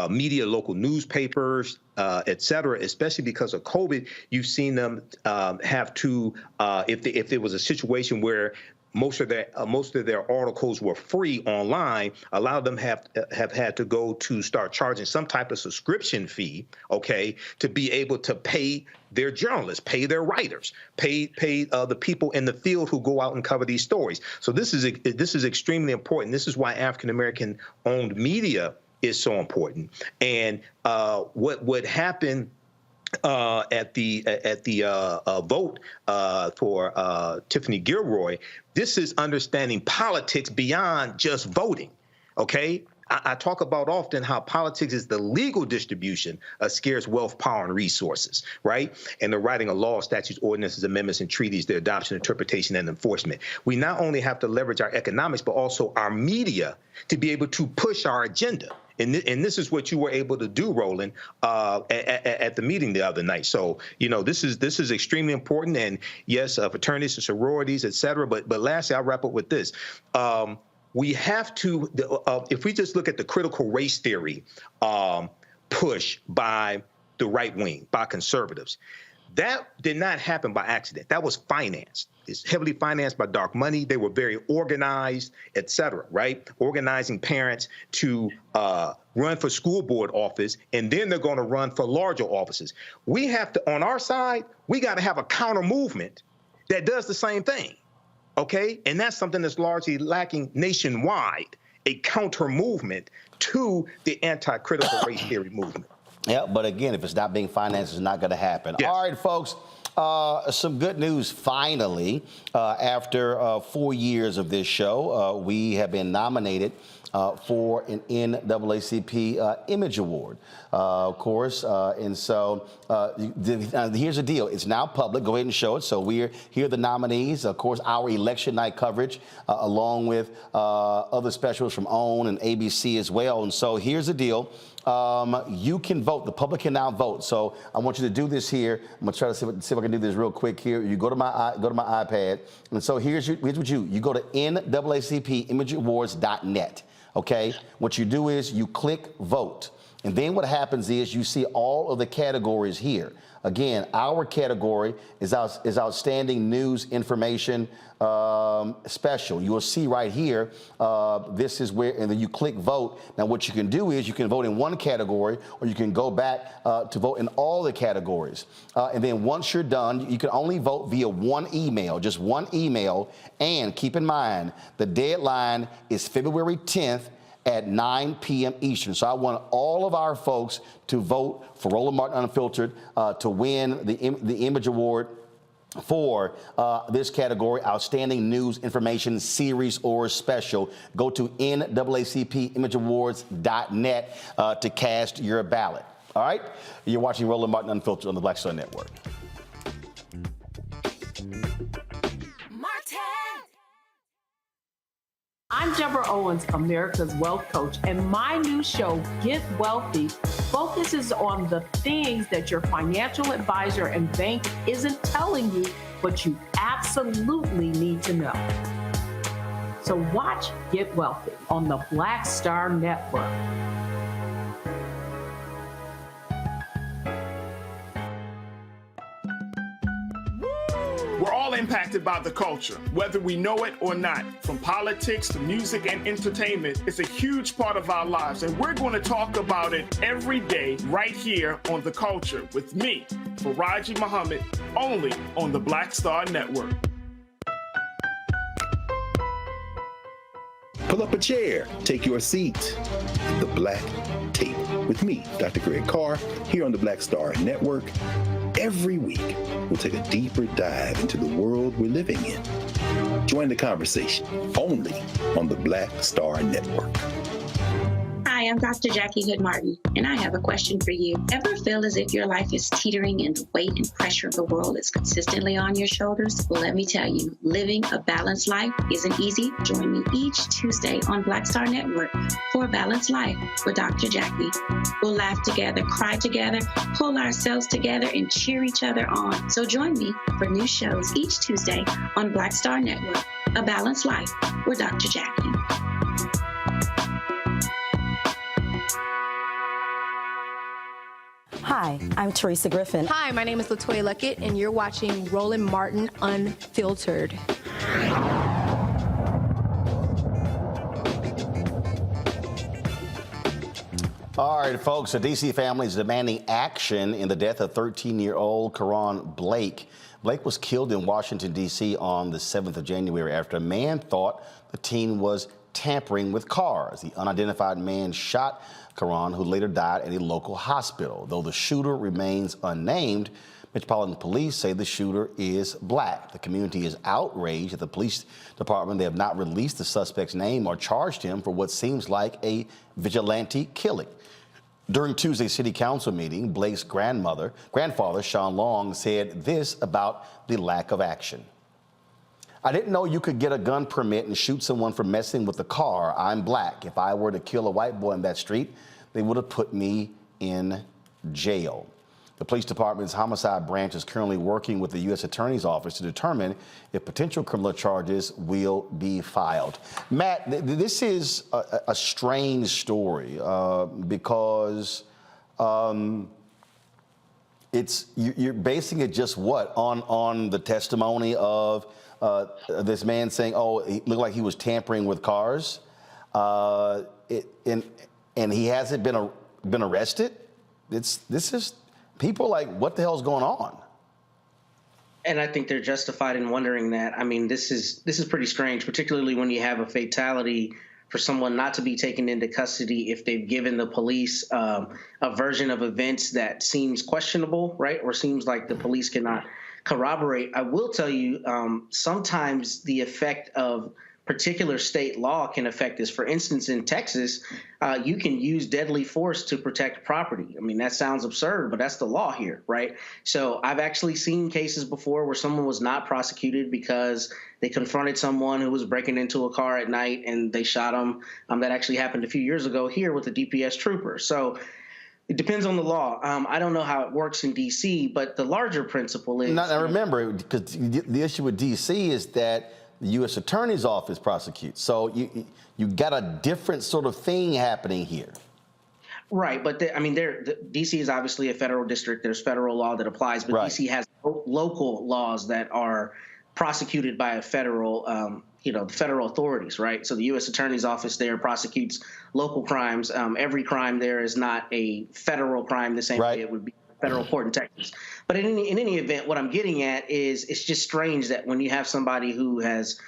media, local newspapers, et cetera, especially because of COVID, you've seen them have to, if there was a situation where most of their articles were free online, a lot of them have had to go to start charging some type of subscription fee, okay, to be able to pay their journalists, pay their writers, pay the people in the field who go out and cover these stories. So this is extremely important. This is why African American owned media is so important. And what would happen at the vote for Tiffany Guillory, this is understanding politics beyond just voting. Okay, I talk about often how politics is the legal distribution of scarce wealth, power, and resources, right? And the writing of laws, statutes, ordinances, amendments, and treaties, their adoption, interpretation, and enforcement. We not only have to leverage our economics, but also our media to be able to push our agenda. And this is what you were able to do, Roland, at the meeting the other night. So, this is extremely important. And yes, fraternities and sororities, et cetera. But lastly, I'll wrap up with this. We have to, if we just look at the critical race theory push by the right wing, by conservatives. That did not happen by accident. That was financed. It's heavily financed by dark money. They were very organized, et cetera, right? Organizing parents to run for school board office, and then they're going to run for larger offices. We have to, on our side, we got to have a counter movement that does the same thing, okay? And that's something that's largely lacking nationwide, a counter movement to the anti-critical race theory movement. Yeah, but again, if it's not being financed, it's not going to happen. Yes. All right, folks, some good news finally. After 4 years of this show, we have been nominated for an NAACP Image Award, of course. And so here's the deal. It's now public. Go ahead and show it. So here are the nominees. Of course, our election night coverage, along with other specials from OWN and ABC as well. And so here's the deal. You can vote. The public can now vote. So I want you to do this here. I'm gonna try to see if I can do this real quick here. You go to my iPad, and so here's what you go to NAACPImageAwards.net. Okay. What you do is you click vote, and then what happens is you see all of the categories here. Again, our category is outstanding news information special. You will see right here, this is where, and then you click vote. Now what you can do is you can vote in one category, or you can go back to vote in all the categories. And then once you're done, you can only vote via one email, just one email. And keep in mind, the deadline is February 10th at 9 p.m. Eastern. So I want all of our folks to vote for Roland Martin Unfiltered to win the Image Award for this category, Outstanding News Information Series or Special. Go to NAACPImageAwards.net to cast your ballot. All right? You're watching Roland Martin Unfiltered on the Black Star Network. I'm Deborah Owens, America's Wealth Coach, and my new show, Get Wealthy, focuses on the things that your financial advisor and bank isn't telling you, but you absolutely need to know. So watch Get Wealthy on the Black Star Network. We're all impacted by the culture, whether we know it or not. From politics to music and entertainment, it's a huge part of our lives, and we're going to talk about it every day right here on The Culture with me, Faraji Muhammad, only on the Black Star Network. Pull up a chair, take your seat at the Black Table with me, Dr. Greg Carr, here on the Black Star Network. Every week, we'll take a deeper dive into the world we're living in. Join the conversation only on the Black Star Network. Hi, I'm Dr. Jackie Hood Martin, and I have a question for you. Ever feel as if your life is teetering and the weight and pressure of the world is consistently on your shoulders? Well, let me tell you, living a balanced life isn't easy. Join me each Tuesday on Black Star Network for A Balanced Life with Dr. Jackie. We'll laugh together, cry together, pull ourselves together, and cheer each other on. So join me for new shows each Tuesday on Black Star Network, A Balanced Life with Dr. Jackie. Hi, I'm Teresa Griffin. Hi, my name is LaToya Luckett, and you're watching Roland Martin Unfiltered. All right, folks, a D.C. family is demanding action in the death of 13-year-old Karon Blake. Blake was killed in Washington, D.C. on the 7th of January after a man thought the teen was tampering with cars. The unidentified man shot Karon, who later died at a local hospital. Though the shooter remains unnamed, Metropolitan Police say the shooter is black. The community is outraged at the police department. They have not released the suspect's name or charged him for what seems like a vigilante killing. During Tuesday's city council meeting, Blake's grandfather, Sean Long, said this about the lack of action. I didn't know you could get a gun permit and shoot someone for messing with the car. I'm black. If I were to kill a white boy in that street, they would have put me in jail. The police department's homicide branch is currently working with the U.S. Attorney's Office to determine if potential criminal charges will be filed. Matt, this is a strange story because You're basing it just what on the testimony of this man saying, oh, he looked like he was tampering with cars, and he hasn't been arrested. This is people like, what the hell's going on? And I think they're justified in wondering that. I mean, this is pretty strange, particularly when you have a fatality, for someone not to be taken into custody if they've given the police a version of events that seems questionable, right? Or seems like the police cannot corroborate. I will tell you, sometimes the effect of particular state law can affect this. For instance, in Texas, you can use deadly force to protect property. I mean, that sounds absurd, but that's the law here, right? So I've actually seen cases before where someone was not prosecuted because they confronted someone who was breaking into a car at night and they shot him. That actually happened a few years ago here with a DPS trooper. So it depends on the law. I don't know how it works in D.C., but the larger principle is— Now remember, because the issue with D.C. is that the U.S. Attorney's Office prosecutes. So you got a different sort of thing happening here. Right, but D.C. is obviously a federal district. There's federal law that applies, but D.C. has local laws that are prosecuted by a federal, the federal authorities, right? So the U.S. Attorney's Office there prosecutes local crimes. Every crime there is not a federal crime the same way it would be a federal court in Texas. But in any event, what I'm getting at is it's just strange that when you have somebody who has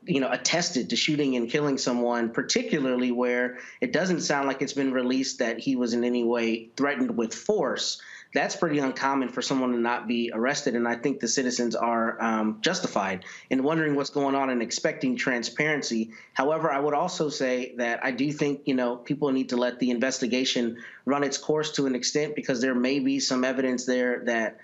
attested to shooting and killing someone, particularly where it doesn't sound like it's been released that he was in any way threatened with force, that's pretty uncommon for someone to not be arrested. And I think the citizens are justified in wondering what's going on and expecting transparency. However, I would also say that I do think, people need to let the investigation run its course to an extent, because there may be some evidence there that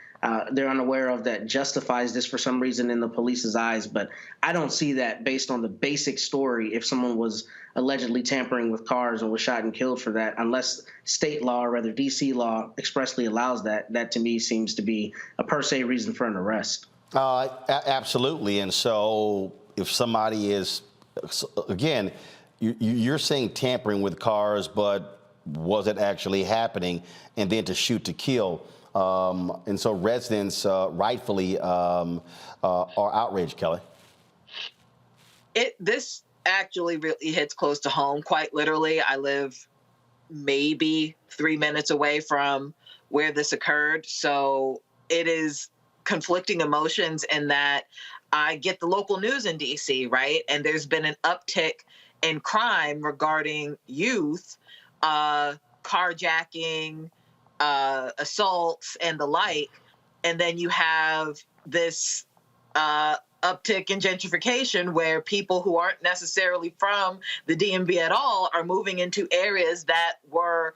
they're unaware of that justifies this for some reason in the police's eyes. But I don't see that based on the basic story if someone was allegedly tampering with cars and was shot and killed for that, unless state law, or rather D.C. law, expressly allows that. That to me seems to be a per se reason for an arrest. Absolutely. And so if somebody is, again, you're saying tampering with cars, but was it actually happening? And then to shoot to kill. And so residents rightfully are outraged, Kelly. This actually really hits close to home. Quite literally, I live maybe 3 minutes away from where this occurred. So it is conflicting emotions in that I get the local news in DC, right? And there's been an uptick in crime regarding youth, carjacking, assaults, and the like. And then you have this uptick in gentrification where people who aren't necessarily from the DMV at all are moving into areas that were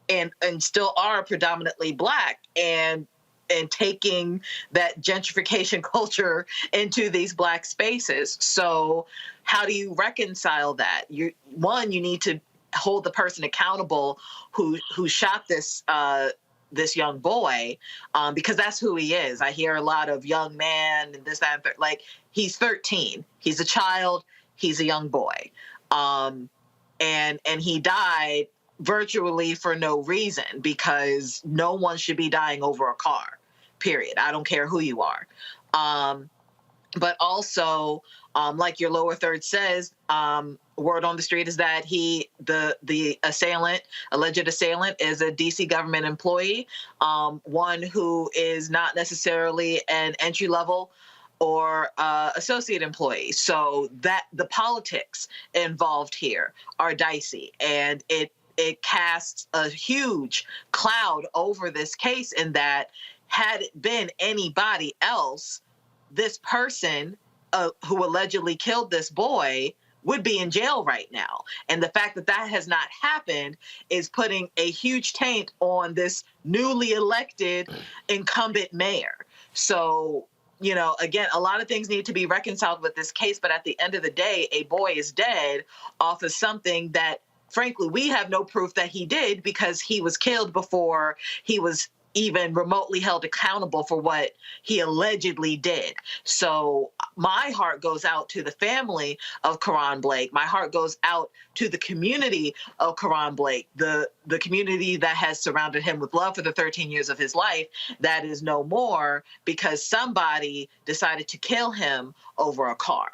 and still are predominantly Black, and taking that gentrification culture into these Black spaces. So how do you reconcile that? You need to hold the person accountable who shot this young boy, because that's who he is. I hear a lot of young man and this, that, and like, he's 13. He's a child. He's a young boy. And he died virtually for no reason, because no one should be dying over a car, period. I don't care who you are. But also, like your lower third says, word on the street is that the alleged assailant is a DC government employee, one who is not necessarily an entry level or associate employee. So that the politics involved here are dicey, and it casts a huge cloud over this case, in that had it been anybody else, this person who allegedly killed this boy would be in jail right now. And the fact that that has not happened is putting a huge taint on this newly elected incumbent mayor. So, again, a lot of things need to be reconciled with this case, but at the end of the day, a boy is dead off of something that, frankly, we have no proof that he did, because he was killed before he was even remotely held accountable for what he allegedly did. So my heart goes out to the family of Karon Blake. My heart goes out to the community of Karon Blake, the community that has surrounded him with love for the 13 years of his life that is no more because somebody decided to kill him over a car.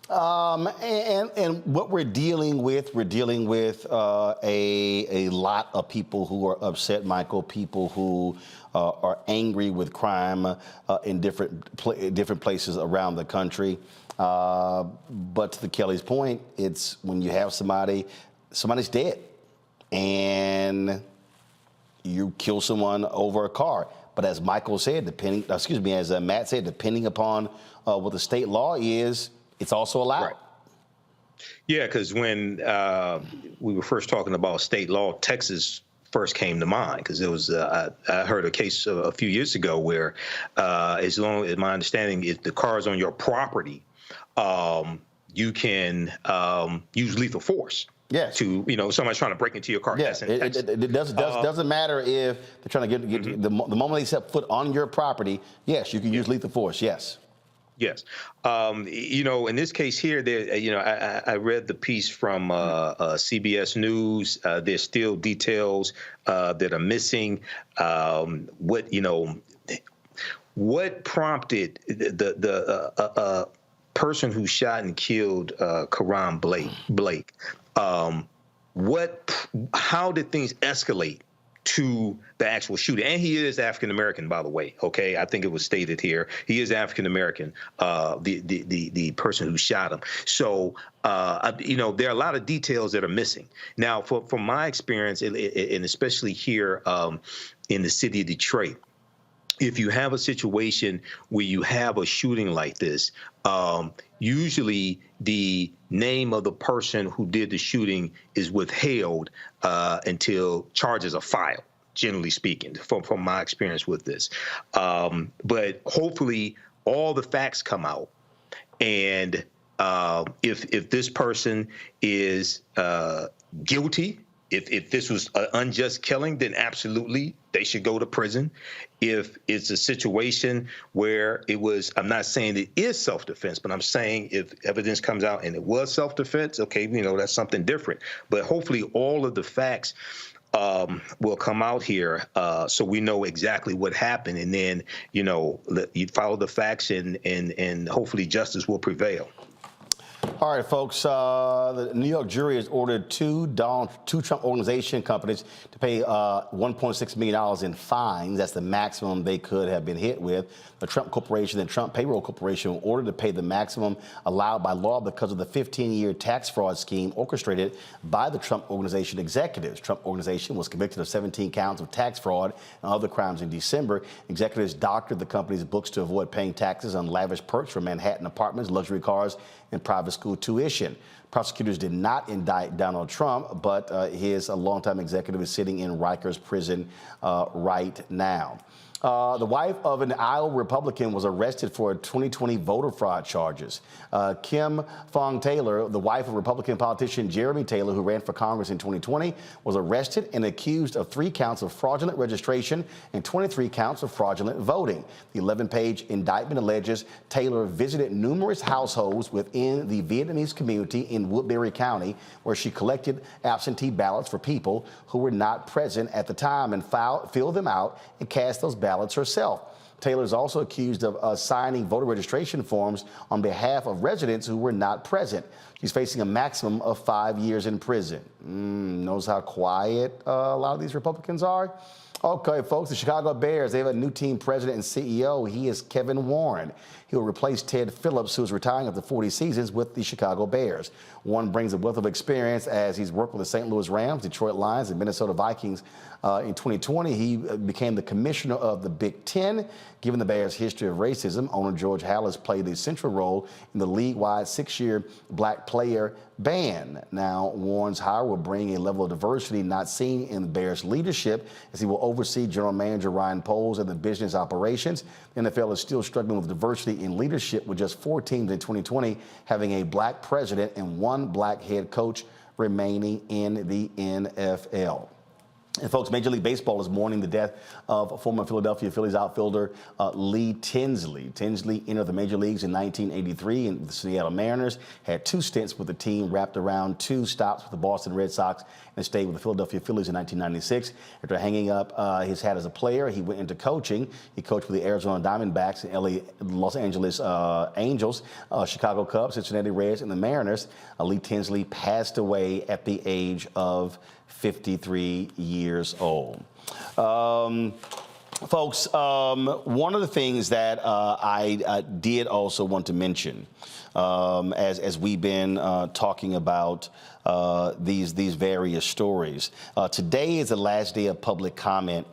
And what we're dealing with a lot of people who are upset, Michael, people who are angry with crime in different places around the country. But to Kelly's point, it's when you have somebody's dead and you kill someone over a car. But as Michael said, as Matt said, depending upon what the state law is, it's also allowed. Right. Yeah, because when we were first talking about state law, Texas first came to mind because there was I heard a case a few years ago where, as long as my understanding, if the car is on your property, you can use lethal force. Yes. To somebody's trying to break into your car. Yes. It doesn't matter if they're trying to get the moment they set foot on your property. Yes, you can use lethal force. Yes. Yes. In this case here, I read the piece from CBS News. There's still details that are missing. What prompted the person who shot and killed Karon Blake? How did things escalate to the actual shooter? And he is African American, by the way. Okay, I think it was stated here he is African American. The person who shot him. So there are a lot of details that are missing. Now, from my experience, and especially here in the city of Detroit, if you have a situation where you have a shooting like this, usually the name of the person who did the shooting is withheld until charges are filed, generally speaking, from my experience with this. But hopefully all the facts come out. And if this person is guilty, if this was an unjust killing, then absolutely they should go to prison. If it's a situation where it was, I'm not saying it is self-defense, but I'm saying if evidence comes out and it was self-defense, okay, that's something different. But hopefully all of the facts will come out here so we know exactly what happened. And then, you follow the facts and hopefully justice will prevail. All right, folks, the New York jury has ordered two Trump organization companies to pay $1.6 million in fines. That's the maximum they could have been hit with. The Trump Corporation and Trump Payroll Corporation were ordered to pay the maximum allowed by law because of the 15-year tax fraud scheme orchestrated by the Trump Organization executives. Trump Organization was convicted of 17 counts of tax fraud and other crimes in December. Executives doctored the company's books to avoid paying taxes on lavish perks from Manhattan apartments, luxury cars, and private school tuition. Prosecutors did not indict Donald Trump, but his longtime executive is sitting in Rikers prison right now. The wife of an Iowa Republican was arrested for 2020 voter fraud charges. Kim Fong Taylor, the wife of Republican politician Jeremy Taylor, who ran for Congress in 2020, was arrested and accused of 3 counts of fraudulent registration and 23 counts of fraudulent voting. The 11-page indictment alleges Taylor visited numerous households within the Vietnamese community in Woodbury County, where she collected absentee ballots for people who were not present at the time and filled them out and cast those ballots herself. Taylor is also accused of signing voter registration forms on behalf of residents who were not present. She's facing a maximum of 5 years in prison. Knows how quiet a lot of these Republicans are? Okay, folks, the Chicago Bears, they have a new team president and CEO. He is Kevin Warren. He will replace Ted Phillips, who is retiring after 40 seasons with the Chicago Bears. Warren brings a wealth of experience as he's worked with the St. Louis Rams, Detroit Lions, and Minnesota Vikings. In 2020, he became the commissioner of the Big Ten. Given the Bears' history of racism, owner George Halas played a central role in the league-wide 6-year black player ban. Now, Warren's hire will bring a level of diversity not seen in the Bears' leadership, as he will oversee general manager Ryan Poles and the business operations. The NFL is still struggling with diversity in leadership, with just 4 teams in 2020 having a black president and 1 black head coach remaining in the NFL. And folks, Major League Baseball is mourning the death of former Philadelphia Phillies outfielder Lee Tinsley. Tinsley entered the major leagues in 1983 and the Seattle Mariners, had 2 stints with the team, wrapped around 2 stops with the Boston Red Sox, and stayed with the Philadelphia Phillies in 1996. After hanging up his hat as a player, he went into coaching. He coached for the Arizona Diamondbacks, Los Angeles Angels, Chicago Cubs, Cincinnati Reds, and the Mariners. Lee Tinsley passed away at the age of 53 years old. Folks, one of the things that I did also want to mention as we've been talking about these various stories. Today is the last day of public comment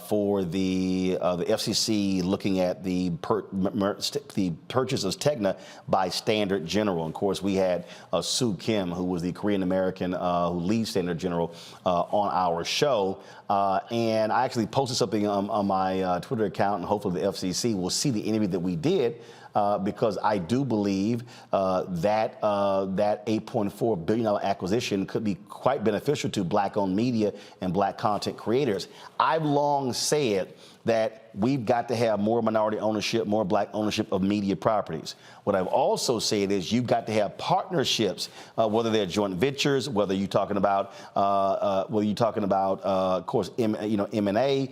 for the FCC looking at the purchase of Tegna by Standard General. And of course, we had Sue Kim, who was the Korean American who leads Standard General, on our show. And I actually posted something on my Twitter account, and hopefully the FCC will see the interview that we did. Because I do believe that $8.4 billion acquisition could be quite beneficial to Black-owned media and Black content creators. I've long said that we've got to have more minority ownership, more Black ownership of media properties. What I've also said is you've got to have partnerships, whether they're joint ventures, whether you're talking about, of course, M&A,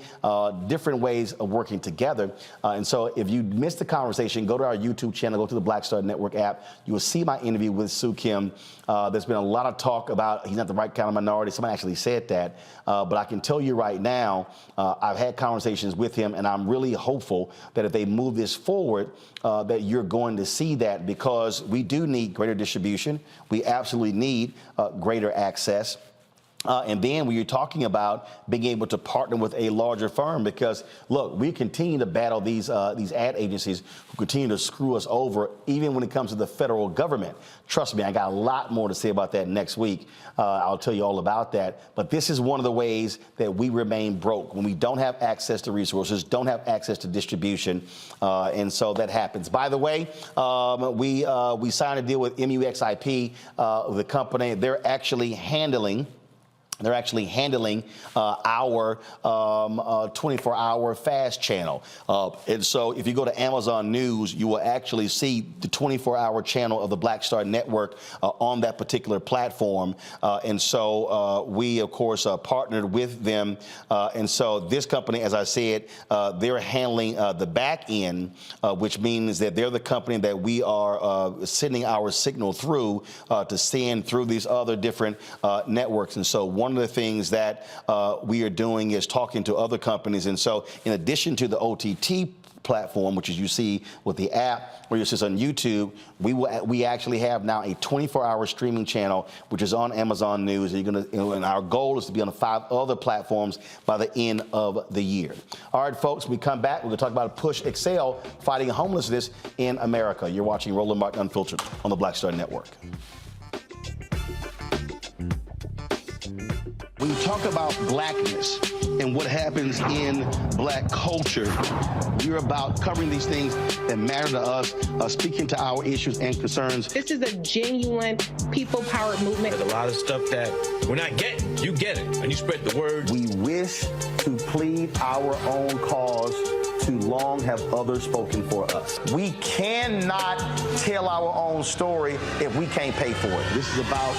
different ways of working together. And so if you missed the conversation, go to our YouTube channel, go to the Black Star Network app. You will see my interview with Sue Kim. There's been a lot of talk about he's not the right kind of minority. Somebody actually said that. But I can tell you right now, I've had conversations with him, and I'm really hopeful that if they move this forward, that you're going to see that, because we do need greater distribution. We absolutely need greater access. And then when you're talking about being able to partner with a larger firm, because look, we continue to battle these ad agencies who continue to screw us over, even when it comes to the federal government. Trust me, I got a lot more to say about that next week. I'll tell you all about that. But this is one of the ways that we remain broke, when we don't have access to resources, don't have access to distribution, and so that happens. By the way, we signed a deal with MUXIP, the company. They're actually handling our 24-hour fast channel. And so if you go to Amazon News, you will actually see the 24-hour channel of the Black Star Network on that particular platform. And so we, of course, partnered with them. And so this company, as I said, they're handling the back end, which means that they're the company that we are sending our signal through to send through these other different networks. And so one of the things that we are doing is talking to other companies. And so in addition to the OTT platform, which is you see with the app, or you see on YouTube, we actually have now a 24-hour streaming channel, which is on Amazon News. And and our goal is to be on 5 other platforms by the end of the year. All right, folks, when we come back, we're going to talk about PushExcel, fighting homelessness in America. You're watching Roland Martin Unfiltered on the Black Star Network. When you talk about blackness and what happens in Black culture, we're about covering these things that matter to us, speaking to our issues and concerns. This is a genuine people-powered movement. There's a lot of stuff that we're not getting. You get it, and you spread the word. We wish to plead our own cause. Too long have others spoken for us. We cannot tell our own story if we can't pay for it. This is about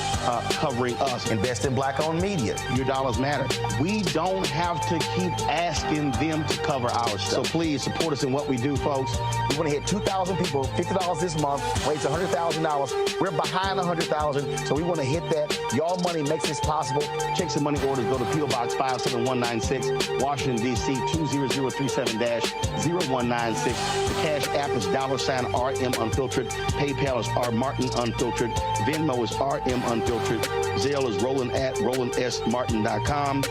covering us. Invest in Black-owned media. Your dollars matter. We don't have to keep asking them to cover our stuff. So please support us in what we do, folks. We want to hit 2,000 people, $50 this month, raise $100,000. We're behind $100,000, so we want to hit that. Y'all money makes this possible. Check some money orders. Go to P.O. Box 57196, Washington, D.C. 20037-0196. The Cash App is $RM Unfiltered. PayPal is R Martin Unfiltered. Venmo is RM Unfiltered. Zelle is Roland at RolandSMartin.com.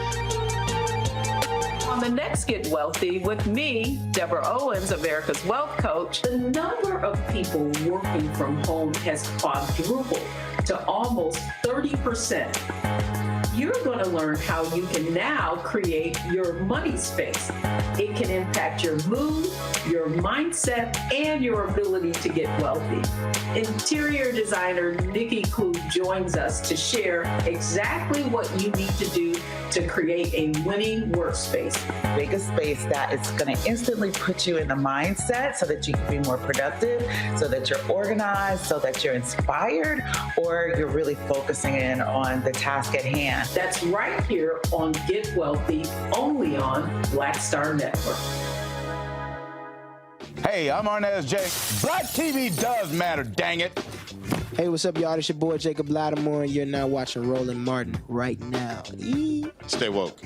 On the next Get Wealthy with me, Deborah Owens, America's Wealth Coach, the number of people working from home has quadrupled to almost 30%. you're going to learn how you can now create your money space. It can impact your mood, your mindset, and your ability to get wealthy. Interior designer Nikki Klug joins us to share exactly what you need to do to create a winning workspace. Make a space that is going to instantly put you in the mindset so that you can be more productive, so that you're organized, so that you're inspired, or you're really focusing in on the task at hand. That's right here on Get Wealthy, only on Black Star Network. Hey, I'm Arnez J. Black TV does matter, dang it. Hey, what's up, y'all? It's your boy Jacob Lattimore, and you're now watching Roland Martin right now. Stay woke.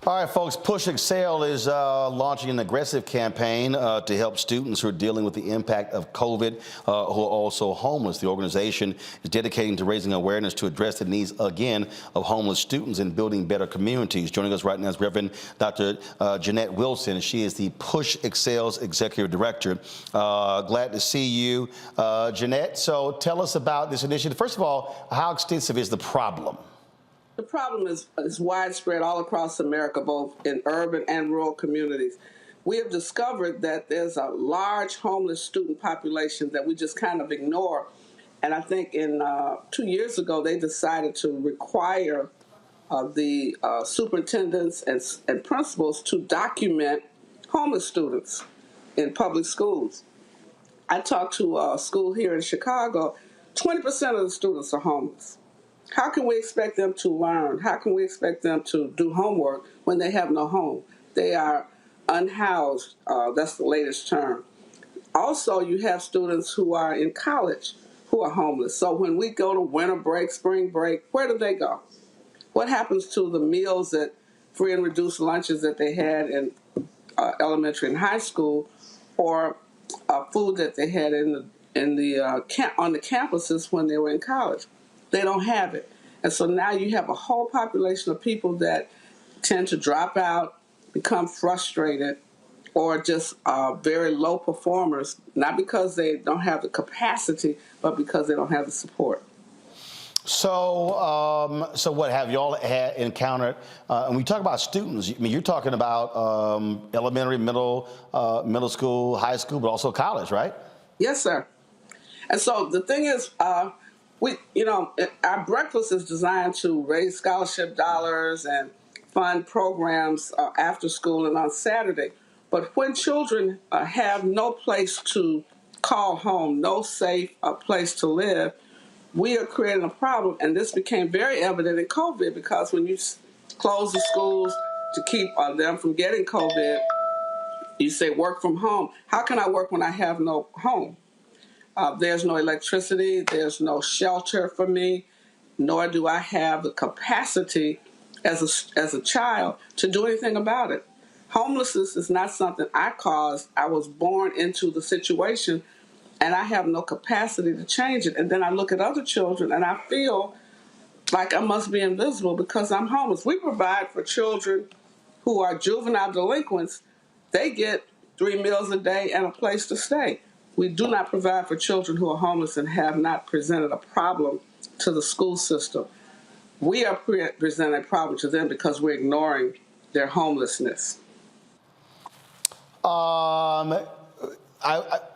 All right, folks, PushExcel is launching an aggressive campaign to help students who are dealing with the impact of COVID, who are also homeless. The organization is dedicating to raising awareness to address the needs, again, of homeless students and building better communities. Joining us right now is Reverend Dr. Jeanette Wilson. She is the PushExcel's Executive Director. Glad to see you, Jeanette. So tell us about this initiative. First of all, how extensive is the problem? The problem is widespread all across America, both in urban and rural communities. We have discovered that there's a large homeless student population that we just kind of ignore. And I think in 2 years ago, they decided to require the superintendents and principals to document homeless students in public schools. I talked to a school here in Chicago. 20% of the students are homeless. How can we expect them to learn? How can we expect them to do homework when they have no home? They are unhoused. That's the latest term. Also, you have students who are in college who are homeless. So when we go to winter break, spring break, where do they go? What happens to the meals that free and reduced lunches that they had in elementary and high school, or food that they had on the campuses when they were in college? They don't have it. And so now you have a whole population of people that tend to drop out, become frustrated, or just very low performers, not because they don't have the capacity, but because they don't have the support. So, what have you all encountered? And we talk about students. I mean, you're talking about elementary, middle school, high school, but also college, right? Yes, sir. And so the thing is, our breakfast is designed to raise scholarship dollars and fund programs after school and on Saturday. But when children have no place to call home, no safe place to live, we are creating a problem. And this became very evident in COVID, because when you close the schools to keep them from getting COVID, you say work from home. How can I work when I have no home? There's no electricity, there's no shelter for me, nor do I have the capacity as a child to do anything about it. Homelessness is not something I caused. I was born into the situation, and I have no capacity to change it. And then I look at other children and I feel like I must be invisible because I'm homeless. We provide for children who are juvenile delinquents. They get 3 meals a day and a place to stay. We do not provide for children who are homeless and have not presented a problem to the school system. We are presenting a problem to them because we're ignoring their homelessness.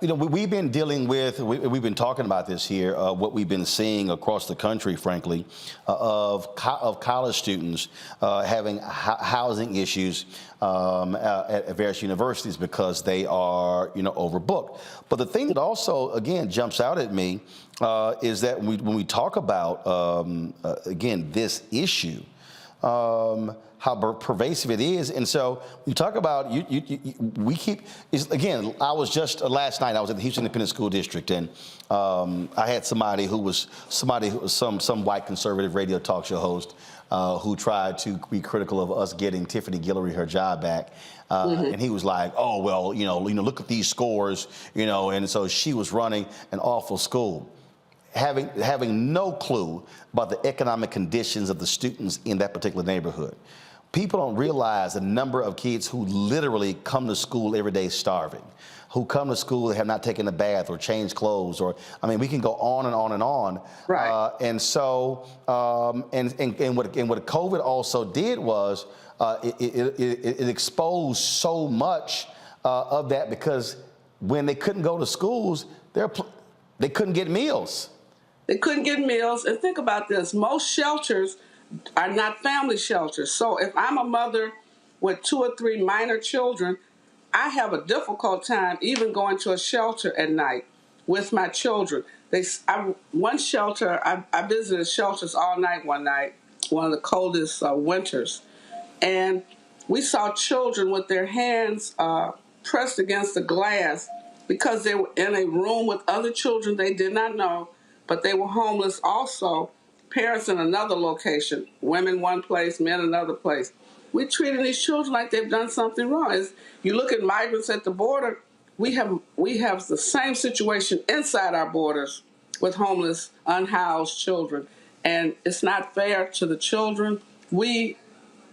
We've been dealing with, we've been talking about this here, what we've been seeing across the country, frankly, of college students having housing issues at various universities because they are, overbooked. But the thing that also, again, jumps out at me is that when we talk about, again, this issue, how pervasive it is. And so you talk about, we keep, again, I was just, last night I was at the Houston Independent School District, and I had some white conservative radio talk show host who tried to be critical of us getting Tiffany Guillory her job back. And he was like, oh, well, look at these scores, and so she was running an awful school. Having no clue about the economic conditions of the students in that particular neighborhood. People don't realize the number of kids who literally come to school every day starving, who come to school and have not taken a bath or changed clothes, or, we can go on and on and on. Right. And so, and what COVID also did was it exposed so much of that, because when they couldn't go to schools, they couldn't get meals. They couldn't get meals. And think about this. Most shelters are not family shelters. So if I'm a mother with 2 or 3 minor children, I have a difficult time even going to a shelter at night with my children. One shelter, I visited shelters all night one night, one of the coldest winters. And we saw children with their hands pressed against the glass because they were in a room with other children they did not know, but they were homeless also. Parents in another location, women one place, men another place. We're treating these children like they've done something wrong. As you look at migrants at the border, we have the same situation inside our borders with homeless, unhoused children. And it's not fair to the children. We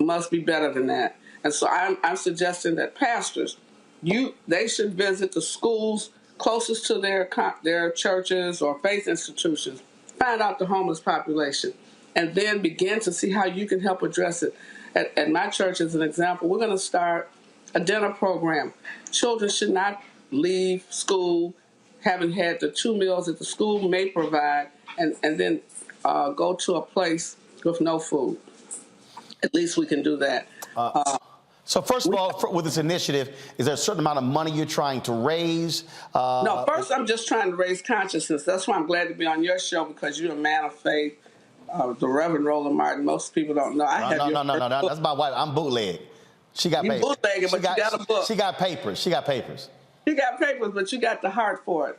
must be better than that. And so I'm suggesting that pastors, they should visit the schools closest to their churches or faith institutions, find out the homeless population, and then begin to see how you can help address it. At my church, as an example, we're going to start a dinner program. Children should not leave school having had the 2 meals that the school may provide and then go to a place with no food. At least we can do that. So first of all, with this initiative, is there a certain amount of money you're trying to raise? No, first I'm just trying to raise consciousness. That's why I'm glad to be on your show, because you're a man of faith. The Reverend Roland Martin, most people don't know. No, that's my wife. I'm bootleg. She got papers. Bootlegging, but you got a book. She got papers. You got papers, but you got the heart for it.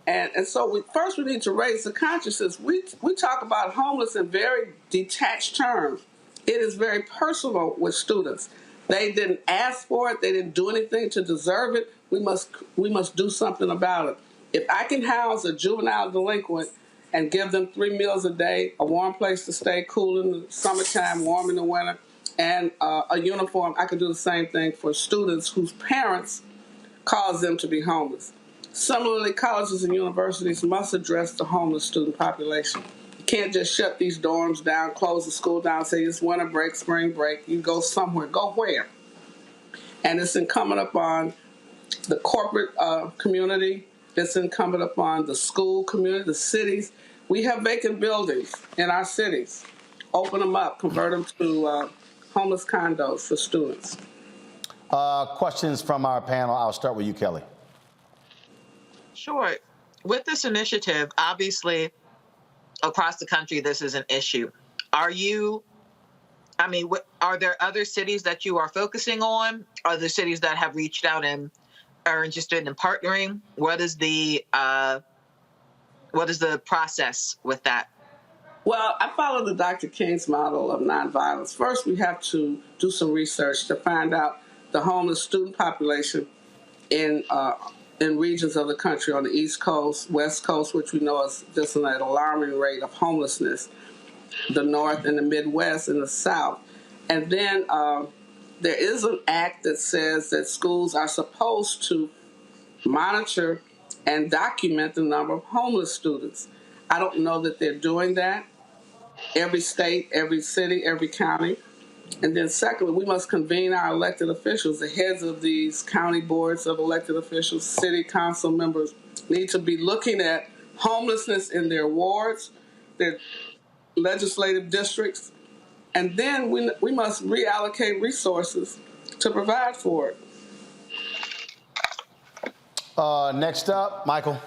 And so first we need to raise the consciousness. We talk about homeless in very detached terms. It is very personal with students. They didn't ask for it. They didn't do anything to deserve it. We must do something about it. If I can house a juvenile delinquent and give them 3 meals a day, a warm place to stay, cool in the summertime, warm in the winter, and a uniform, I can do the same thing for students whose parents cause them to be homeless. Similarly, colleges and universities must address the homeless student population. You can't just shut these dorms down, close the school down, say it's winter break, spring break. You go somewhere. Go where? And it's incumbent upon the corporate community. It's incumbent upon the school community, the cities. We have vacant buildings in our cities. Open them up, convert them to homeless condos for students. Questions from our panel. I'll start with you, Kelly. Sure. With this initiative, obviously, across the country, this is an issue. Are there other cities that you are focusing on? Are there cities that have reached out and are interested in partnering? What is the process with that? Well, I follow the Dr. King's model of nonviolence. First, we have to do some research to find out the homeless student population in in regions of the country on the East Coast, West Coast, which we know is just an alarming rate of homelessness, the North and the Midwest and the South. And then there is an act that says that schools are supposed to monitor and document the number of homeless students. I don't know that they're doing that. Every state, every city, every county. And then secondly, we must convene our elected officials. The heads of these county boards of elected officials, city council members, need to be looking at homelessness in their wards, their legislative districts, and then we must reallocate resources to provide for it. Next up, Michael.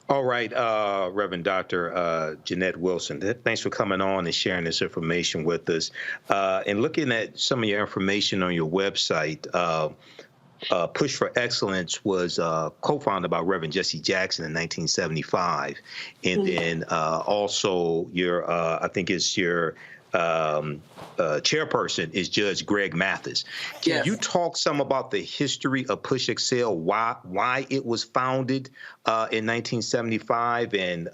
All right, Reverend Dr. Jeanette Wilson, thanks for coming on and sharing this information with us. And looking at some of your information on your website, Push for Excellence was co-founded by Reverend Jesse Jackson in 1975. And then also your, I think it's your chairperson is Judge Greg Mathis. Can you talk some about the history of PushExcel, why it was founded in 1975, and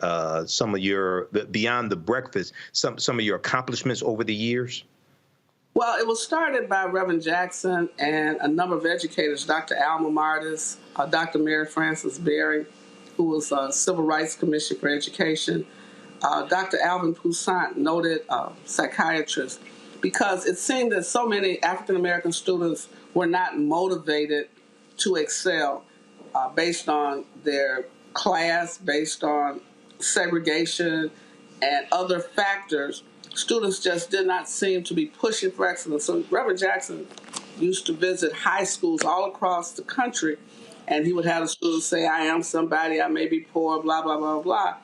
some of your, beyond the breakfast, some of your accomplishments over the years? Well, it was started by Reverend Jackson and a number of educators, Dr. Alma Martis, Dr. Mary Frances Berry, who was Civil Rights Commission for Education, Dr. Alvin Poussaint, noted psychiatrist, because it seemed that so many African-American students were not motivated to excel based on their class, based on segregation and other factors. Students just did not seem to be pushing for excellence. So Reverend Jackson used to visit high schools all across the country, and he would have the students say, I am somebody, I may be poor, blah, blah, blah, blah.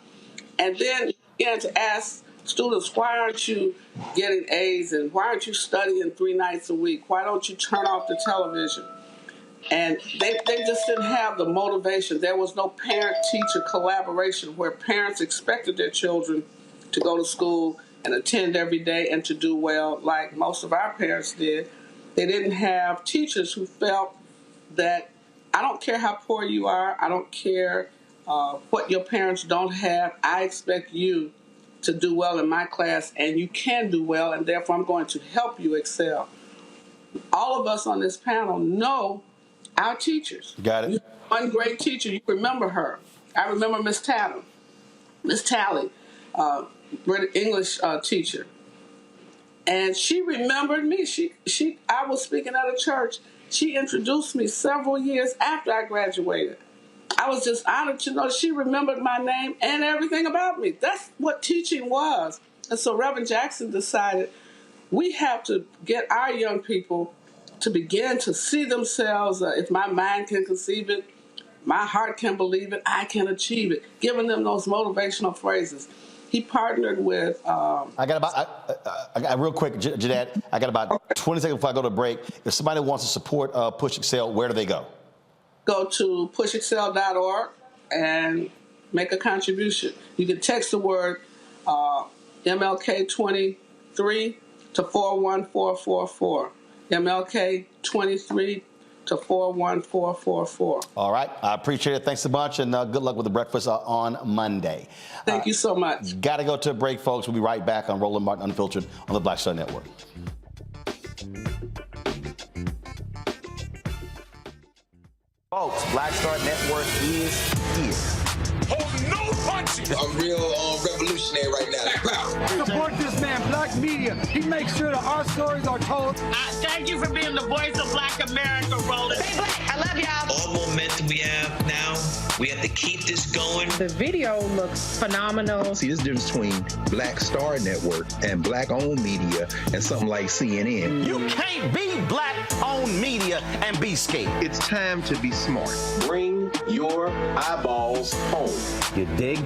And then he began to ask students, why aren't you getting A's, and why aren't you studying 3 nights a week? Why don't you turn off the television? And they just didn't have the motivation. There was no parent-teacher collaboration where parents expected their children to go to school and attend every day and to do well like most of our parents did. They didn't have teachers who felt that I don't care how poor you are, I don't care what your parents don't have, I expect you to do well in my class, and you can do well, and therefore I'm going to help you excel. All of us on this panel know our teachers. Got it. One great teacher, you remember her. I remember Miss Tatum, Miss Talley, English teacher. And she remembered me. I was speaking at a church. She introduced me several years after I graduated. I was just honored to know she remembered my name and everything about me. That's what teaching was. And so Reverend Jackson decided we have to get our young people to begin to see themselves, if my mind can conceive it, my heart can believe it, I can achieve it, giving them those motivational phrases. He partnered with... I got real quick, Jeanette, I got about 20 seconds before I go to break. If somebody wants to support PushExcel, where do they go? Go to pushexcel.org and make a contribution. You can text the word MLK23 to 41444. MLK23 to 41444. All right. I appreciate it. Thanks a bunch, and good luck with the breakfast on Monday. Thank you so much. Got to go to a break, folks. We'll be right back on Roland Martin Unfiltered on the Black Star Network. Folks, Black Star Network is here. Oh, no punches! I'm real revolutionary right now. Support this man, Black Media. He makes sure that our stories are told. Thank you for being the voice of Black America, Roland. Stay black. I love y'all. All momentum we have now, we have to keep this going. The video looks phenomenal. See, there's a difference between Black Star Network and Black-owned media and something like CNN. You can't be Black-owned media and be scared. It's time to be smart. Bring your eyeballs home. You dig?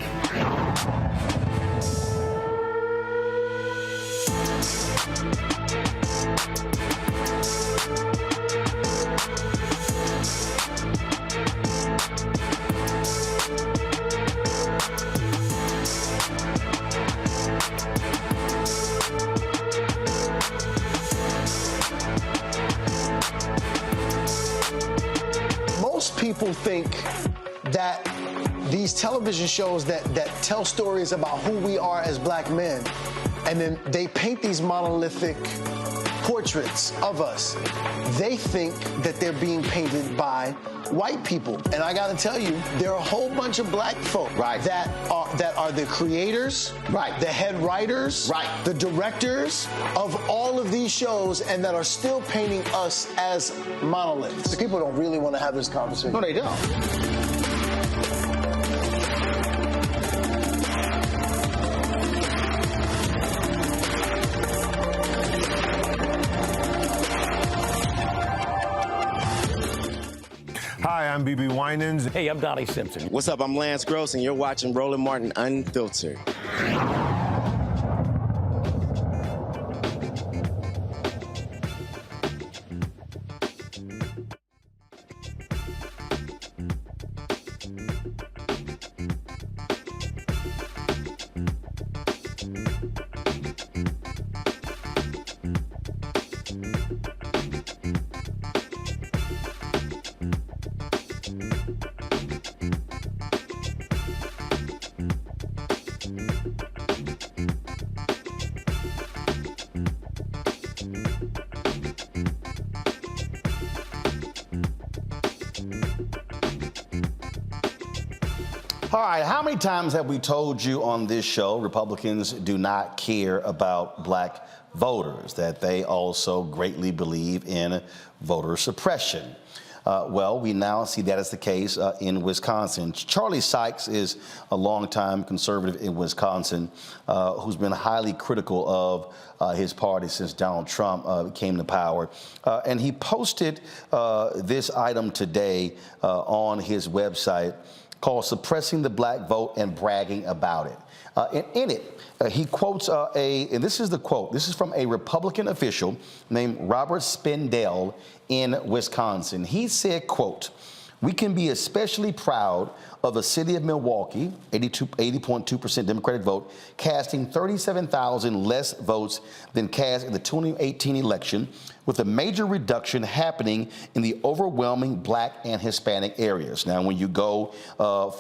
most people think that these television shows that tell stories about who we are as black men, and then they paint these monolithic portraits of us, they think that they're being painted by white people. And I gotta tell you, there are a whole bunch of black folk that are the creators, the head writers, the directors of all of these shows, and that are still painting us as monoliths. The people don't really want to have this conversation. No, they don't. Hi, I'm BB Winans. Hey, I'm Donnie Simpson. What's up? I'm Lance Gross, and you're watching Roland Martin Unfiltered. All right, how many times have we told you on this show Republicans do not care about black voters, that they also greatly believe in voter suppression? Well, we now see that as the case in Wisconsin. Charlie Sykes is a longtime conservative in Wisconsin who's been highly critical of his party since Donald Trump came to power. And he posted this item today on his website called Suppressing the Black Vote and Bragging About It. In it, he quotes and this is the quote, this is from a Republican official named Robert Spindell in Wisconsin. He said, quote, "We can be especially proud of the city of Milwaukee, 80.2% Democratic vote, casting 37,000 less votes than cast in the 2018 election, with a major reduction happening in the overwhelming black and Hispanic areas." Now, when you go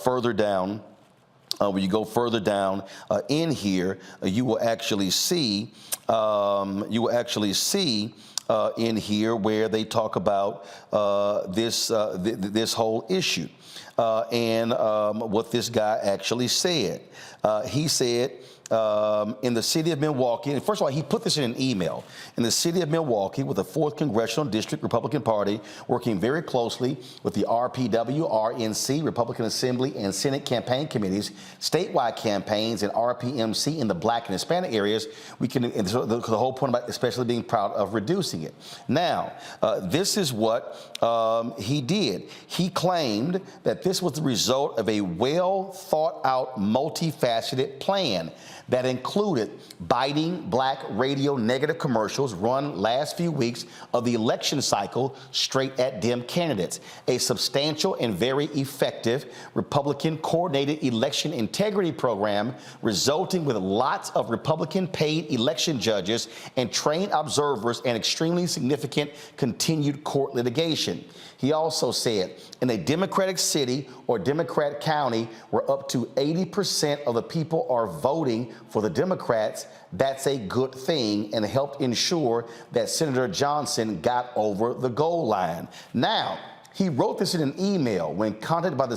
further down, in here, you will actually see in here where they talk about this whole issue and what this guy actually said. He said, in the city of Milwaukee, and first of all, he put this in an email. In the city of Milwaukee, with the 4th Congressional District Republican Party working very closely with the RPW, RNC, Republican Assembly, and Senate campaign committees, statewide campaigns, and RPMC in the black and Hispanic areas, we can, and so the whole point about especially being proud of reducing it. Now, this is what he did. He claimed that this was the result of a well thought out, multifaceted plan that included biting black radio negative commercials run last few weeks of the election cycle straight at Dem candidates, a substantial and very effective Republican coordinated election integrity program resulting with lots of Republican paid election judges and trained observers and extremely significant continued court litigation. He also said, in a Democratic city or Democrat county where up to 80% of the people are voting for the Democrats, that's a good thing and helped ensure that Senator Johnson got over the goal line. Now, he wrote this in an email when contacted by the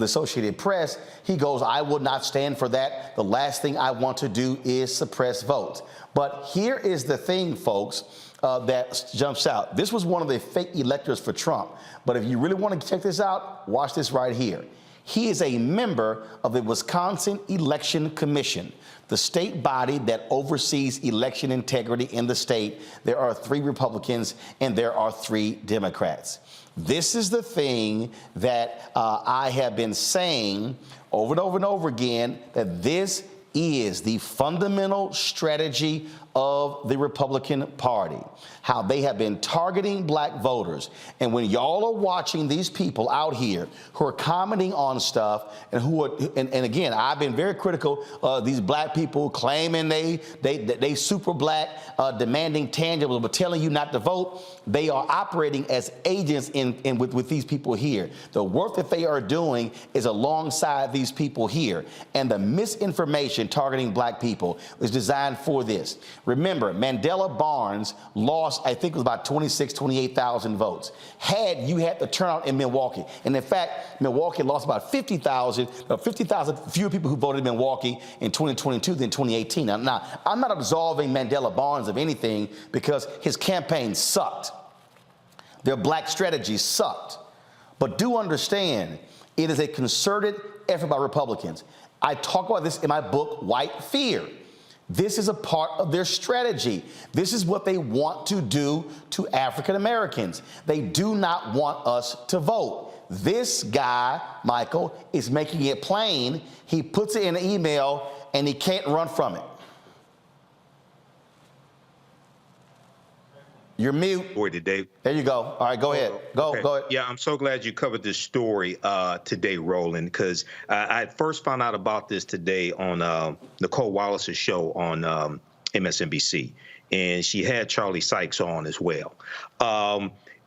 Associated Press. He goes, "I will not stand for that. The last thing I want to do is suppress votes." But here is the thing, folks, that jumps out. This was one of the fake electors for Trump. But if you really want to check this out, watch this right here. He is a member of the Wisconsin Election Commission, the state body that oversees election integrity in the state. There are 3 Republicans and there are 3 Democrats. This is the thing that I have been saying over and over and over again, that this is the fundamental strategy of the Republican Party, how they have been targeting black voters. And when y'all are watching these people out here who are commenting on stuff and who are, and again, I've been very critical of these black people claiming they super black, demanding tangibles, but telling you not to vote. They are operating as agents with these people here. The work that they are doing is alongside these people here. And the misinformation targeting black people is designed for this. Remember, Mandela Barnes lost, I think it was about 28,000 votes. Had you had the turnout in Milwaukee, and in fact, Milwaukee lost about 50,000 fewer people who voted in Milwaukee in 2022 than 2018. Now, I'm not absolving Mandela Barnes of anything because his campaign sucked. Their black strategy sucked. But do understand, it is a concerted effort by Republicans. I talk about this in my book, White Fear. This is a part of their strategy. This is what they want to do to African Americans. They do not want us to vote. This guy, Michael, is making it plain. He puts it in an email and he can't run from it. You're mute. Today. There you go. All right, go ahead. Go ahead. Yeah, I'm so glad you covered this story today, Roland, because I first found out about this today on Nicole Wallace's show on MSNBC, and she had Charlie Sykes on as well.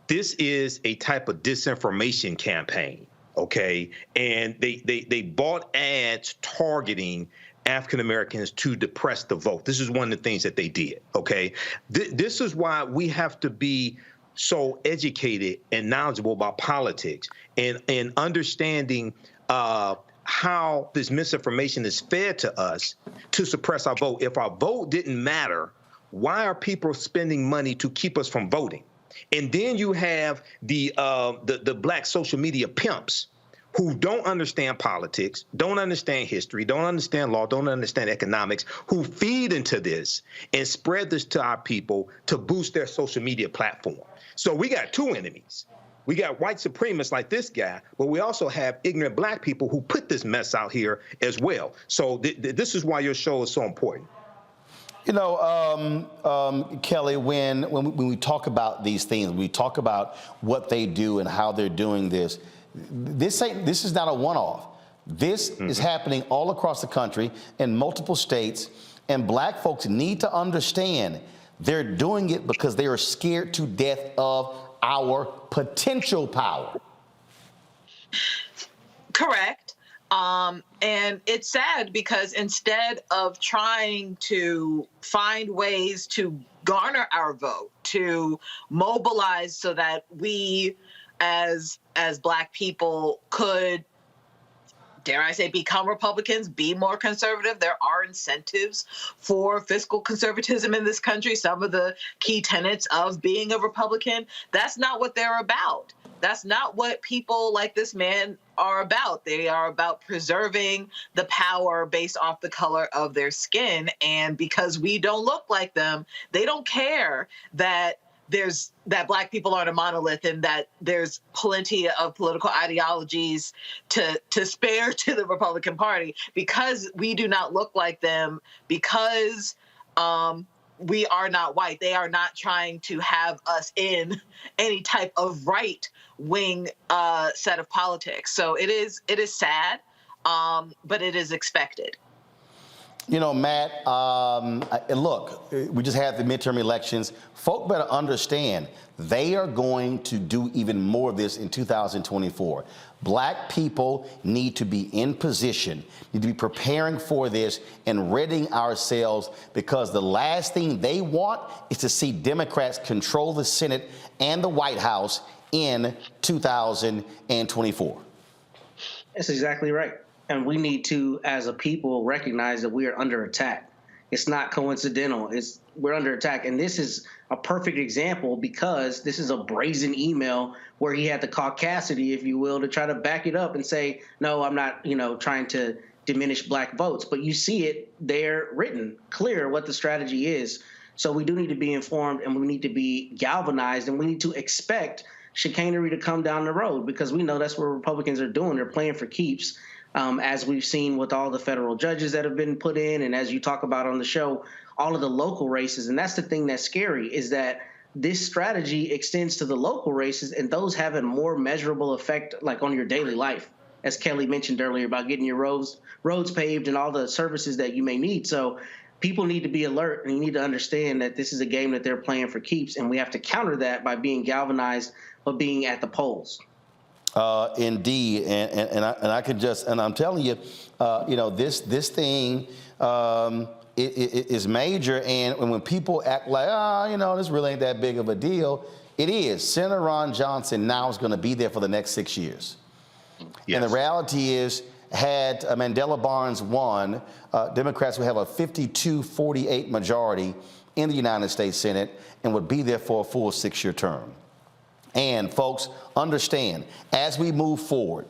This is a type of disinformation campaign, okay? And they bought ads targeting African Americans to depress the vote. This is one of the things that they did, okay? This is why we have to be so educated and knowledgeable about politics and understanding how this misinformation is fed to us to suppress our vote. If our vote didn't matter, why are people spending money to keep us from voting? And then you have the black social media pimps who don't understand politics, don't understand history, don't understand law, don't understand economics, who feed into this and spread this to our people to boost their social media platform. So we got two enemies. We got white supremacists like this guy, but we also have ignorant black people who put this mess out here as well. So this is why your show is so important. You know, Kelly, when we talk about these things, we talk about what they do and how they're doing this. This is not a one-off. This is happening all across the country in multiple states, and black folks need to understand they're doing it because they are scared to death of our potential power. Correct. And it's sad because instead of trying to find ways to garner our vote, to mobilize so that we as black people could, dare I say, become Republicans, be more conservative. There are incentives for fiscal conservatism in this country, some of the key tenets of being a Republican. That's not what they're about. That's not what people like this man are about. They are about preserving the power based off the color of their skin. And because we don't look like them, they don't care that black people aren't a monolith and that there's plenty of political ideologies to spare to the Republican Party. Because we do not look like them, because we are not white, they are not trying to have us in any type of right-wing set of politics. So it is sad, but it is expected. You know, Matt, and look, we just had the midterm elections. Folk better understand they are going to do even more of this in 2024. Black people need to be in position, need to be preparing for this and readying ourselves, because the last thing they want is to see Democrats control the Senate and the White House in 2024. That's exactly right. And we need to, as a people, recognize that we are under attack. It's not coincidental. We're under attack. And this is a perfect example because this is a brazen email where he had to call Cassidy, if you will, to try to back it up and say, no, I'm not, trying to diminish black votes. But you see it there written, clear what the strategy is. So we do need to be informed, and we need to be galvanized, and we need to expect chicanery to come down the road, because we know that's what Republicans are doing. They're playing for keeps. As we've seen with all the federal judges that have been put in, and as you talk about on the show, all of the local races. And that's the thing that's scary, is that this strategy extends to the local races, and those have a more measurable effect, like on your daily life, as Kelly mentioned earlier, about getting your roads paved and all the services that you may need. So people need to be alert, and you need to understand that this is a game that they're playing for keeps, and we have to counter that by being galvanized, but being at the polls. Indeed, and I can just, and I'm telling you, this thing it is major, and when people act like, this really ain't that big of a deal, it is. Senator Ron Johnson now is going to be there for the next 6 years. Yes. And the reality is, had Mandela Barnes won, Democrats would have a 52-48 majority in the United States Senate and would be there for a full 6-year term. And folks, understand, as we move forward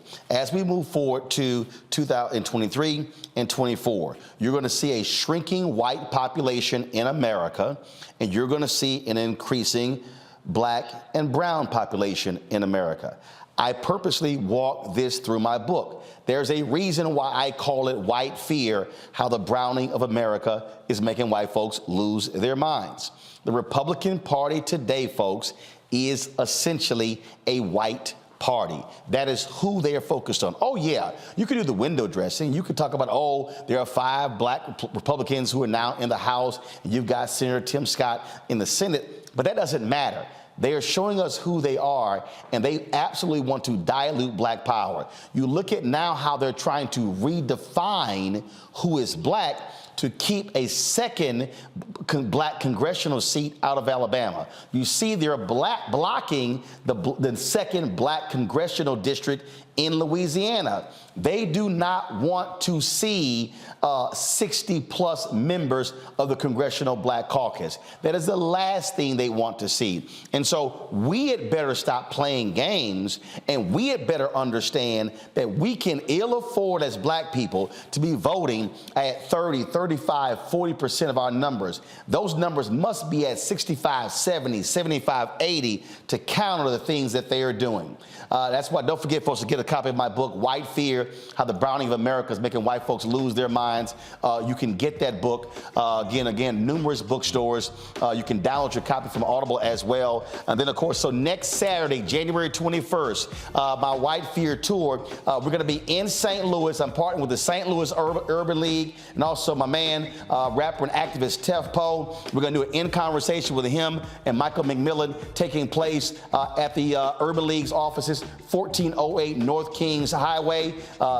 to 2023 and 24, you're going to see a shrinking white population in America, and you're going to see an increasing black and brown population in America. I purposely walk this through my book. There's a reason why I call it white fear, how the browning of America is making white folks lose their minds. The Republican Party today, folks, is essentially a white party. That is who they are focused on. Oh, yeah, you could do the window dressing. You could talk about, there are 5 black Republicans who are now in the House, and you've got Senator Tim Scott in the Senate, but that doesn't matter. They are showing us who they are, and they absolutely want to dilute black power. You look at now how they're trying to redefine who is black to keep a second black congressional seat out of Alabama. You see they're blocking the second black congressional district in Louisiana. They do not want to see 60-plus members of the Congressional Black Caucus. That is the last thing they want to see. And so we had better stop playing games, and we had better understand that we can ill afford as black people to be voting at 30, 35, 40% of our numbers. Those numbers must be at 65, 70, 75, 80 to counter the things that they are doing. That's why, don't forget, folks, to get a copy of my book, White Fear, How the Browning of America is Making White Folks Lose Their Minds. You can get that book, again, numerous bookstores. You can download your copy from Audible as well. And then, of course, so next Saturday, January 21st, my White Fear tour, we're going to be in St. Louis. I'm partnering with the St. Louis Urban League and also my man, rapper and activist Tef Poe. We're going to do an in conversation with him and Michael McMillan, taking place at the Urban League's offices, 1408 North Kings Highway,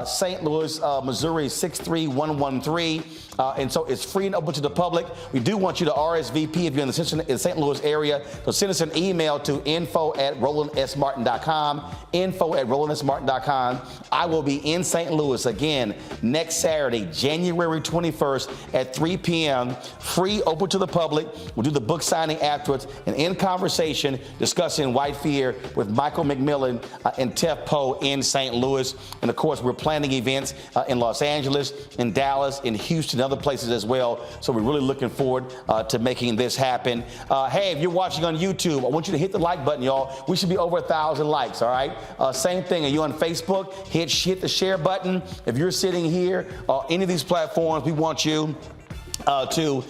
St. Louis, Missouri 63113. And so it's free and open to the public. We do want you to RSVP if you're in the St. Louis area. So send us an email to info@RolandSMartin.com, info@RolandSMartin.com. I will be in St. Louis again next Saturday, January 21st at 3 p.m. Free, open to the public. We'll do the book signing afterwards, and in conversation discussing White Fear with Michael McMillan and Tef Poe in St. Louis. And of course, we're planning events in Los Angeles, in Dallas, in Houston, other places as well. So we're really looking forward to making this happen. Hey, if you're watching on YouTube, I want you to hit the like button, y'all. We should be over 1,000 likes, all right? Same thing. Are you on Facebook? Hit the share button. If you're sitting here, any of these platforms, we want you to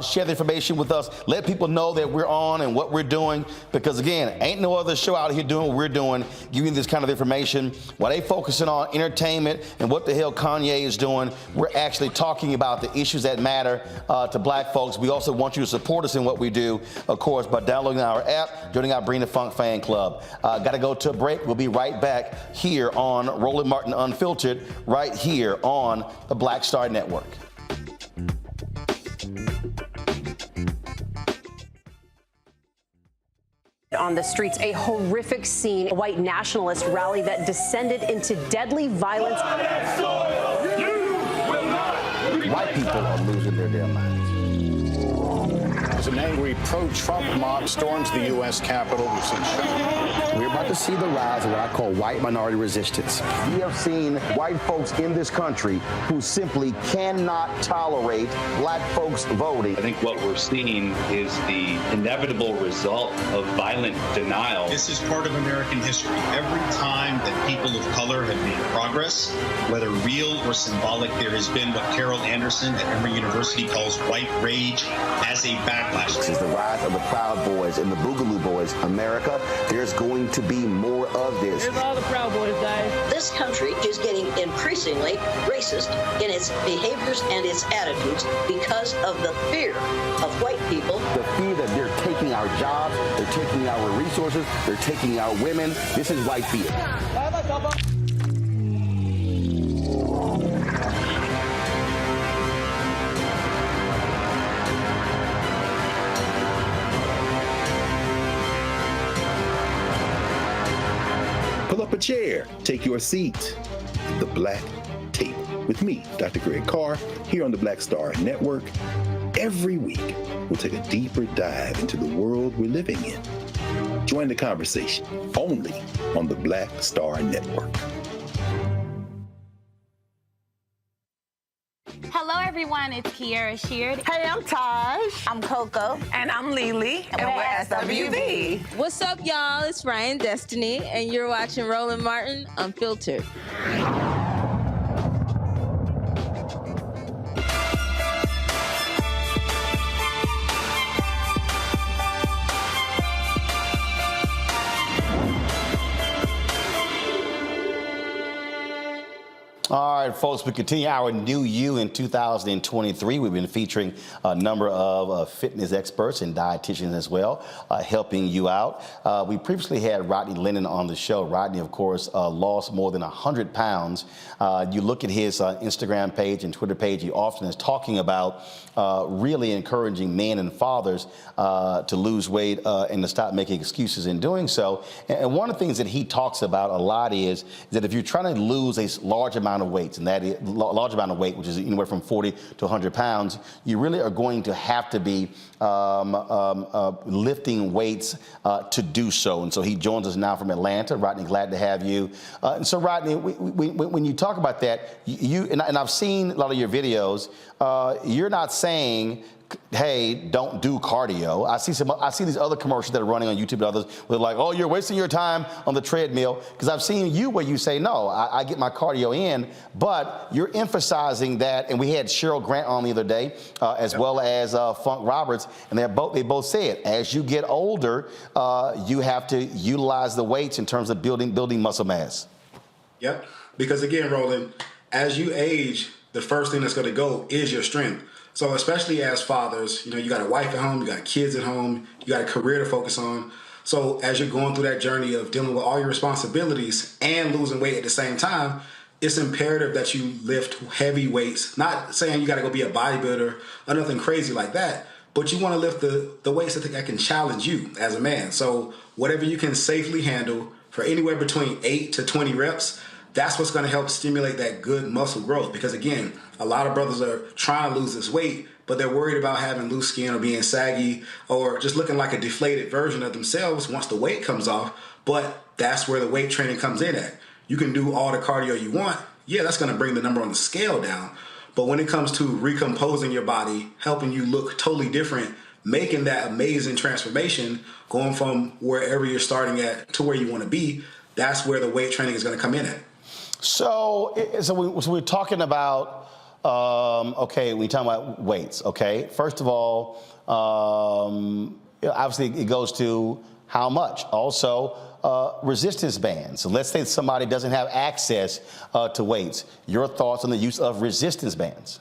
share the information with us. Let people know that we're on and what we're doing, because again, ain't no other show out here doing what we're doing, giving this kind of information. While they focusing on entertainment and what the hell Kanye is doing, we're actually talking about the issues that matter to black folks. We also want you to support us in what we do, of course, by downloading our app, joining our Bring the Funk fan club. Got to go to a break. We'll be right back here on Roland Martin Unfiltered, right here on the Black Star Network. On the streets, a horrific scene, a white nationalist rally that descended into deadly violence. White people are losing their damn minds. As an angry pro-Trump mob storms the U.S. Capitol, we're about to see the rise of what I call white minority resistance. We have seen white folks in this country who simply cannot tolerate black folks voting. I think what we're seeing is the inevitable result of violent denial. This is part of American history. Every time that people of color have made progress, whether real or symbolic, there has been what Carol Anderson at Emory University calls white rage as a backlash. This is the rise of the Proud Boys and the Boogaloo Boys. America, there's going to be more of this. Here's all the Proud Boys, guys. This country is getting increasingly racist in its behaviors and its attitudes because of the fear of white people. The fear that they're taking our jobs, they're taking our resources, they're taking our women. This is white fear. Pull up a chair, take your seat. The Black Table with me, Dr. Greg Carr, here on the Black Star Network. Every week, we'll take a deeper dive into the world we're living in. Join the conversation only on the Black Star Network. Hello, everyone. It's Kiara Sheard. Hey, I'm Taj. I'm Coco. And I'm Lily. And we're SWV. What's up, y'all? It's Ryan Destiny, and you're watching Roland Martin Unfiltered. All right, folks, we continue our New You in 2023. We've been featuring a number of fitness experts and dietitians as well, helping you out. We previously had Rodney Lennon on the show. Rodney, of course, lost more than 100 pounds. You look at his Instagram page and Twitter page, he often is talking about really encouraging men and fathers to lose weight and to stop making excuses in doing so. And one of the things that he talks about a lot is that if you're trying to lose a large amount of weight, and that is large amount of weight, which is anywhere from 40 to 100 pounds, you really are going to have to be lifting weights to do so. And so he joins us now from Atlanta. Rodney, glad to have you. And so Rodney, when you talk about that, and I've seen a lot of your videos, you're not saying, hey, don't do cardio. I see these other commercials that are running on YouTube and others where they're like, oh, you're wasting your time on the treadmill. Because I've seen you where you say, no, I get my cardio in, but you're emphasizing that. And we had Cheryl Grant on the other day, as well as Funk Roberts, and they both said, as you get older, you have to utilize the weights in terms of building muscle mass. Yep. Because again, Roland, as you age, the first thing that's going to go is your strength. So especially as fathers, you got a wife at home, you got kids at home, you got a career to focus on. So as you're going through that journey of dealing with all your responsibilities and losing weight at the same time, it's imperative that you lift heavy weights. Not saying you got to go be a bodybuilder or nothing crazy like that, but you want to lift the weights that can challenge you as a man. So whatever you can safely handle for anywhere between 8 to 20 reps, that's what's going to help stimulate that good muscle growth. Because again, a lot of brothers are trying to lose this weight, but they're worried about having loose skin or being saggy or just looking like a deflated version of themselves once the weight comes off. But that's where the weight training comes in at. You can do all the cardio you want. Yeah, that's going to bring the number on the scale down. But when it comes to recomposing your body, helping you look totally different, making that amazing transformation, going from wherever you're starting at to where you want to be, that's where the weight training is going to come in at. So we're talking about, okay, when you're talking about weights, okay, first of all, obviously it goes to how much. Also, resistance bands. So let's say somebody doesn't have access to weights. Your thoughts on the use of resistance bands?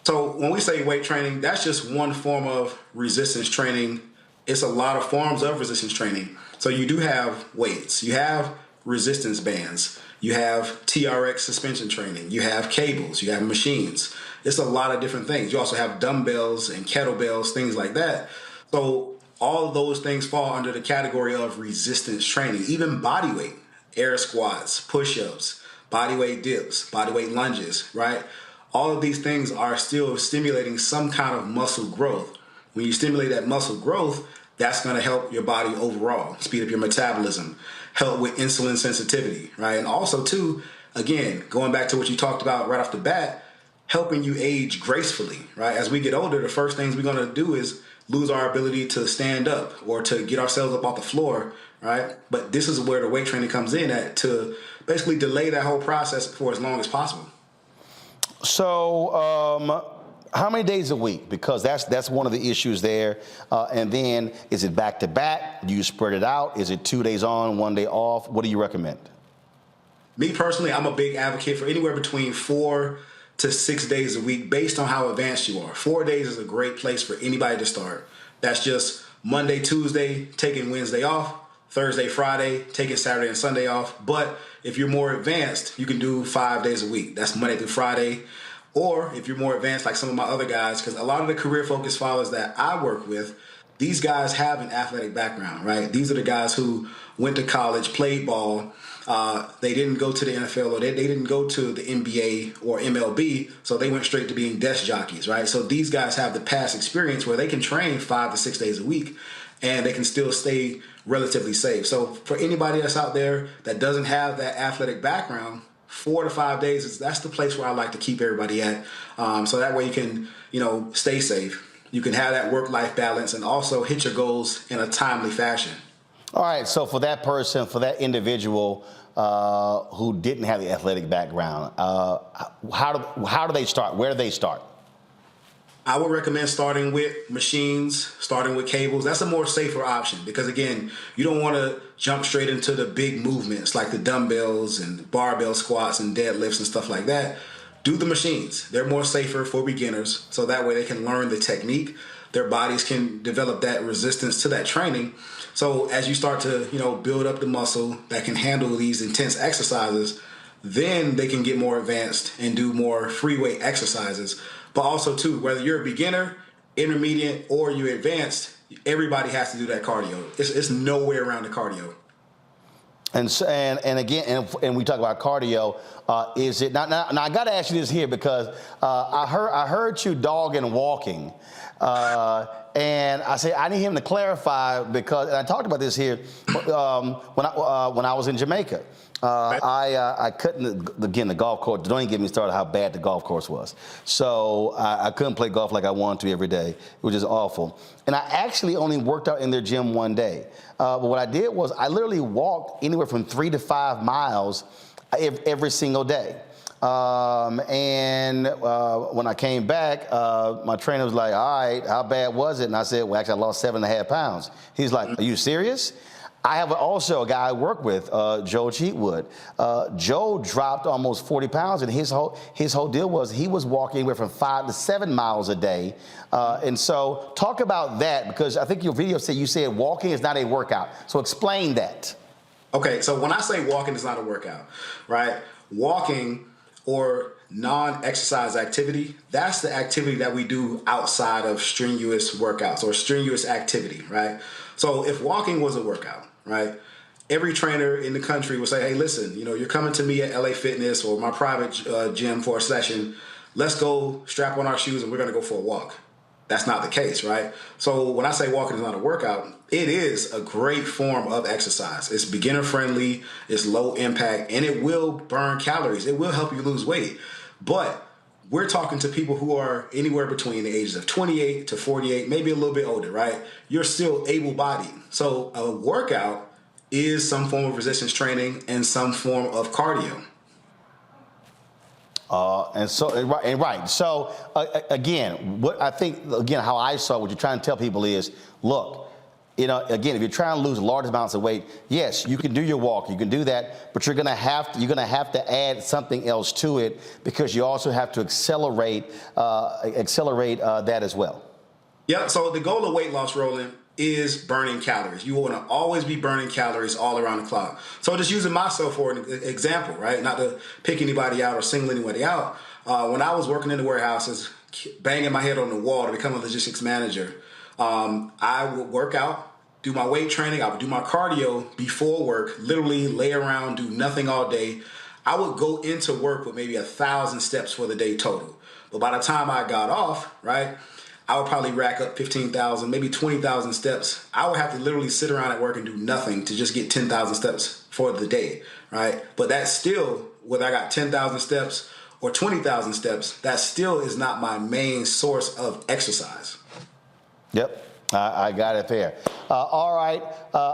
So when we say weight training, that's just one form of resistance training. It's a lot of forms of resistance training. So you do have weights. You have resistance bands. You have TRX suspension training. You have cables. You have machines. It's a lot of different things. You also have dumbbells and kettlebells, things like that. So all of those things fall under the category of resistance training. Even body weight, air squats, push-ups, body weight dips, body weight lunges, right? All of these things are still stimulating some kind of muscle growth. When you stimulate that muscle growth, that's going to help your body overall, speed up your metabolism, help with insulin sensitivity, right? And also, too, again, going back to what you talked about right off the bat, helping you age gracefully, right? As we get older, the first things we're going to do is lose our ability to stand up or to get ourselves up off the floor, right? But this is where the weight training comes in at, to basically delay that whole process for as long as possible. So, how many days a week? Because that's one of the issues there. And then, is it back to back? Do you spread it out? Is it 2 days on, 1 day off? What do you recommend? Me personally, I'm a big advocate for anywhere between 4 to 6 days a week based on how advanced you are. 4 days is a great place for anybody to start. That's just Monday, Tuesday, taking Wednesday off, Thursday, Friday, taking Saturday and Sunday off. But if you're more advanced, you can do 5 days a week. That's Monday through Friday. Or if you're more advanced, like some of my other guys, because a lot of the career-focused fathers that I work with, these guys have an athletic background, right? These are the guys who went to college, played ball. They didn't go to the NFL or they didn't go to the NBA or MLB, so they went straight to being desk jockeys, right? So these guys have the past experience where they can train 5 to 6 days a week and they can still stay relatively safe. So for anybody that's out there that doesn't have that athletic background, 4 to 5 days, that's the place where I like to keep everybody at. So that way you can, stay safe. You can have that work-life balance and also hit your goals in a timely fashion. All right, so for that person, for that individual who didn't have the athletic background, how do they start? Where do they start? I would recommend starting with machines, starting with cables. That's a more safer option because, again, you don't want to jump straight into the big movements like the dumbbells and barbell squats and deadlifts and stuff like that. Do the machines. They're more safer for beginners, so that way they can learn the technique. Their bodies can develop that resistance to that training. So as you start to, build up the muscle that can handle these intense exercises, then they can get more advanced and do more free weight exercises. But also, too, whether you're a beginner, intermediate, or you're advanced, everybody has to do that cardio. It's no way around the cardio. And again, we talk about cardio. Is it now? I got to ask you this here because I heard you dogging walking, and I say I need him to clarify because and I talked about this here when I was in Jamaica. I couldn't, again, the golf course, don't even get me started how bad the golf course was. So I couldn't play golf like I wanted to every day. It was just awful. And I actually only worked out in their gym one day. But what I did was I literally walked anywhere from 3 to 5 miles every single day. And when I came back, my trainer was like, all right, how bad was it? And I said, well, actually, I lost 7.5 pounds. He's like, are you serious? I have also a guy I work with, Joe Cheatwood. Joe dropped almost 40 pounds, and his whole deal was he was walking anywhere from 5 to 7 miles a day. And so talk about that, because I think your video said you said walking is not a workout. So explain that. Okay, so when I say walking is not a workout, right? Walking or non-exercise activity, that's the activity that we do outside of strenuous workouts or strenuous activity, right? So if walking was a workout, right, every trainer in the country would say, hey, listen, you're coming to me at LA Fitness or my private gym for a session. Let's go strap on our shoes and we're going to go for a walk. That's not the case, right? So when I say walking is not a workout, it is a great form of exercise. It's beginner friendly, it's low impact, and it will burn calories. It will help you lose weight. But we're talking to people who are anywhere between the ages of 28 to 48, maybe a little bit older, right? You're still able-bodied. So a workout is some form of resistance training and some form of cardio. Right. So again, what I think, how I saw what you're trying to tell people is, look, again, if you're trying to lose large amounts of weight, yes, you can do your walk, you can do that, but you're gonna have to add something else to it because you also have to accelerate that as well. Yeah. So the goal of weight loss, Roland, is burning calories. You want to always be burning calories all around the clock. So just using myself for an example, right? Not to pick anybody out or single anybody out. When I was working in the warehouses, banging my head on the wall to become a logistics manager, I would work out, do my weight training, I would do my cardio before work, literally lay around, do nothing all day. I would go into work with maybe 1,000 steps for the day total. But by the time I got off, right, I would probably rack up 15,000, maybe 20,000 steps. I would have to literally sit around at work and do nothing to just get 10,000 steps for the day, right? But that's still, whether I got 10,000 steps or 20,000 steps, that still is not my main source of exercise. Yep, I got it there. All right,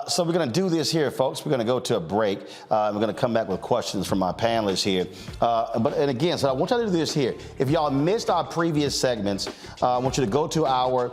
so we're going to do this here, folks. We're going to go to a break. We're going to come back with questions from my panelists here. And again, so I want y'all to do this here. If y'all missed our previous segments, I want you to go to our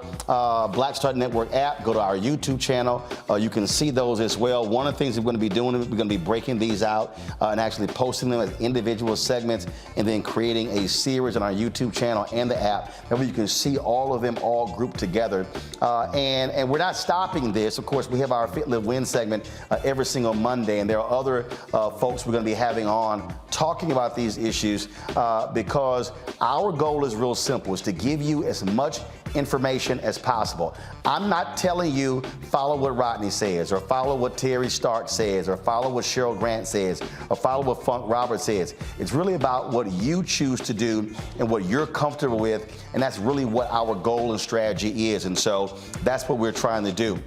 Black Star Network app, go to our YouTube channel. You can see those as well. One of the things we're going to be doing, we're going to be breaking these out and actually posting them as individual segments and then creating a series on our YouTube channel and the app. That way you can see all of them all grouped together. And we're not stopping this. Of course, we have our Fit, Live, Win segment every single Monday, and there are other folks we're going to be having on talking about these issues because our goal is real simple, is to give you as much information as possible. I'm not telling you follow what Rodney says or follow what Terry Stark says or follow what Cheryl Grant says or follow what Funk Roberts says. It's really about what you choose to do and what you're comfortable with, and that's really what our goal and strategy is. And so that's what we're trying to do.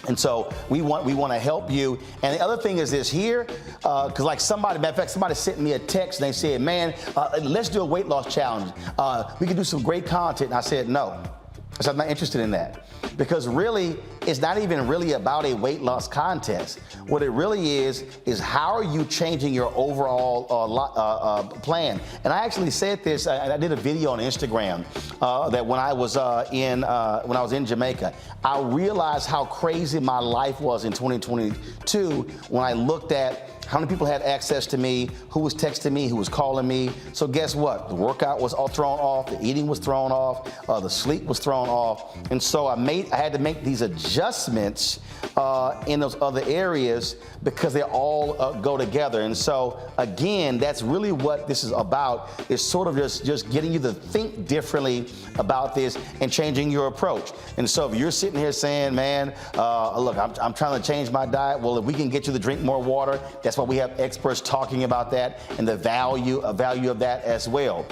And so we want to help you. And the other thing is this here, because like somebody, matter of fact, somebody sent me a text and they said, man, let's do a weight loss challenge. We can do some great content. And I said, no. I said, I'm not interested in that. Because really, it's not even really about a weight loss contest. What it really is how are you changing your overall plan? And I actually said this, I did a video on Instagram that when I was in Jamaica, I realized how crazy my life was in 2022 when I looked at how many people had access to me, who was texting me, who was calling me. So guess what? The workout was all thrown off, the eating was thrown off, the sleep was thrown off. And so I had to make these adjustments in those other areas because they all go together. And so again, that's really what this is about, is sort of just getting you to think differently about this and changing your approach. And so if you're sitting here saying, man, look, I'm trying to change my diet. Well, if we can get you to drink more water, that's why we have experts talking about that and the value of that as well.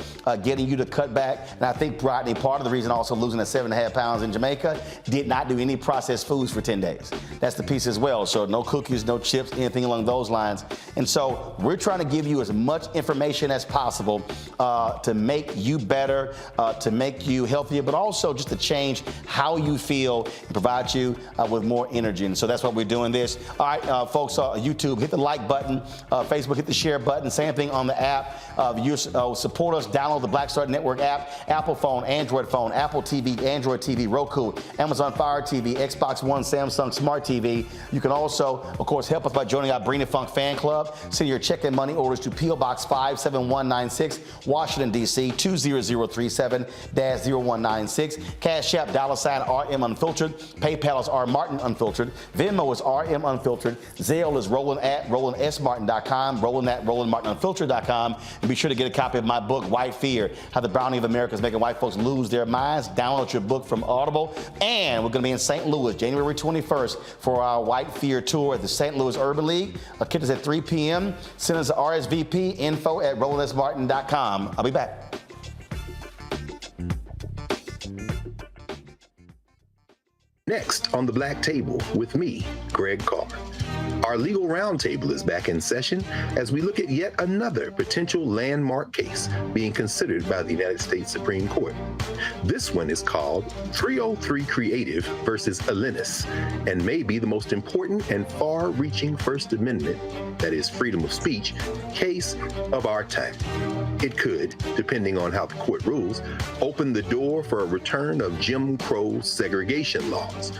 Getting you to cut back. And I think, Rodney, part of the reason also losing the 7.5 pounds in Jamaica, did not do any processed foods for 10 days. That's the piece as well. So no cookies, no chips, anything along those lines. And so we're trying to give you as much information as possible to make you better, to make you healthier, but also just to change how you feel and provide you with more energy. And so that's why we're doing this. All right, folks, YouTube, hit the like button. Facebook, hit the share button. Same thing on the app. You support us, download the Black Star Network app, Apple phone, Android phone, Apple TV, Android TV, Roku, Amazon Fire TV, Xbox One, Samsung Smart TV. You can also, of course, help us by joining our Bring It Funk fan club. Send your check and money orders to P.O. Box 57196, Washington, D.C. 20037-0196. Cash App, $RM Unfiltered. PayPal is R Martin Unfiltered. Venmo is RM Unfiltered. Zelle is Roland at RolandSMartin.com, Roland at RolandMartinUnfiltered.com. And be sure to get a copy of my book, White Fear, How the Browning of America is Making White Folks Lose Their Minds. Download your book from Audible. And we're going to be in St. Louis, January 21st for our White Fear tour at the St. Louis Urban League. Kick us at 3 p.m. Send us a RSVP, info at RolandSMartin.com. I'll be back. Next on the Black Table with me, Greg Carr. Our legal roundtable is back in session as we look at yet another potential landmark case being considered by the United States Supreme Court. This one is called 303 Creative versus Alennis and may be the most important and far-reaching First Amendment, that is freedom of speech, case of our time. It could, depending on how the court rules, open the door for a return of Jim Crow segregation laws.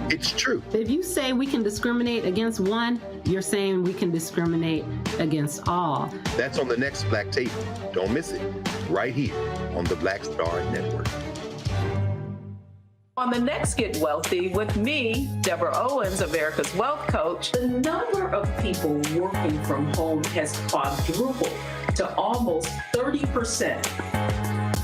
It's true. If you say we can discriminate against one, you're saying we can discriminate against all. That's on the next Black Table. Don't miss it. Right here on the Black Star Network. On the next Get Wealthy with me, Deborah Owens, America's Wealth Coach, the number of people working from home has quadrupled to almost 30%.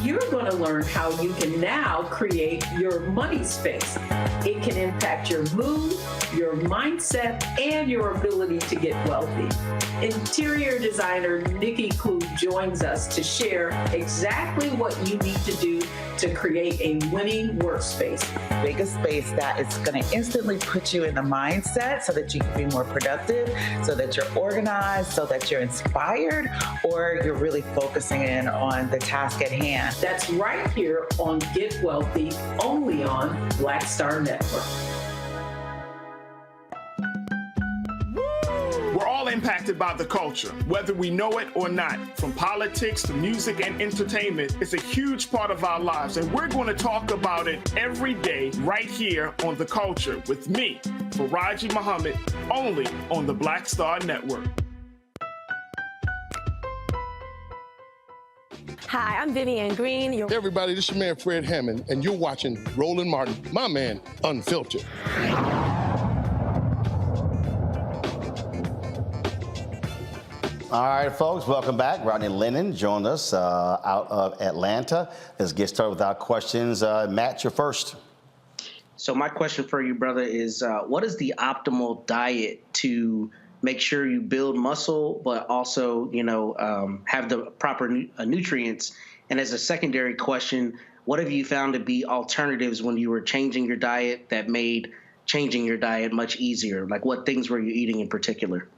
you're going to learn how you can now create your money space. It can impact your mood, your mindset, and your ability to get wealthy. Interior designer Nikki Klug joins us to share exactly what you need to do to create a winning workspace. Make a space that is going to instantly put you in the mindset so that you can be more productive, so that you're organized, so that you're inspired, or you're really focusing in on the task at hand. That's right here on Get Wealthy, only on Black Star Network. We're all impacted by the culture, whether we know it or not. From politics to music and entertainment, it's a huge part of our lives, and we're going to talk about it every day right here on The Culture with me, Faraji Muhammad, only on the Black Star Network. Hi, I'm Vivian Green. Hey everybody, this is your man Fred Hammond, and you're watching Roland Martin, my man, Unfiltered. All right, folks, welcome back. Rodney Lennon joined us out of Atlanta. Let's get started with our questions. Matt, you're first. So my question for you, brother, is what is the optimal diet to make sure you build muscle, but also, have the proper nutrients? And as a secondary question, what have you found to be alternatives when you were changing your diet that made changing your diet much easier? Like what things were you eating in particular?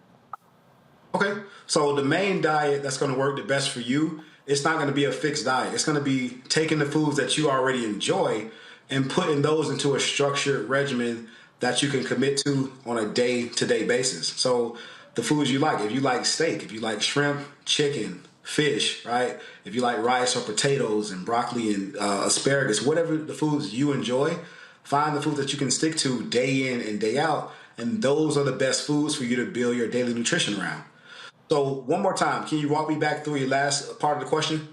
Okay, so the main diet that's going to work the best for you, it's not going to be a fixed diet. It's going to be taking the foods that you already enjoy and putting those into a structured regimen that you can commit to on a day-to-day basis. So the foods you like, if you like steak, if you like shrimp, chicken, fish, right? If you like rice or potatoes and broccoli and asparagus, whatever the foods you enjoy, find the foods that you can stick to day in and day out, and those are the best foods for you to build your daily nutrition around. So one more time, can you walk me back through your last part of the question?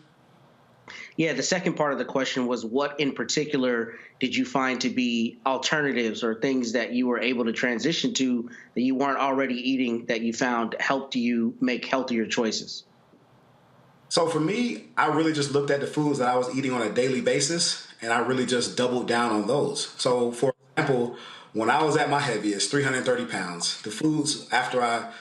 Yeah, the second part of the question was what in particular did you find to be alternatives or things that you were able to transition to that you weren't already eating that you found helped you make healthier choices? So for me, I really just looked at the foods that I was eating on a daily basis, and I really just doubled down on those. So for example, when I was at my heaviest, 330 pounds, the foods after I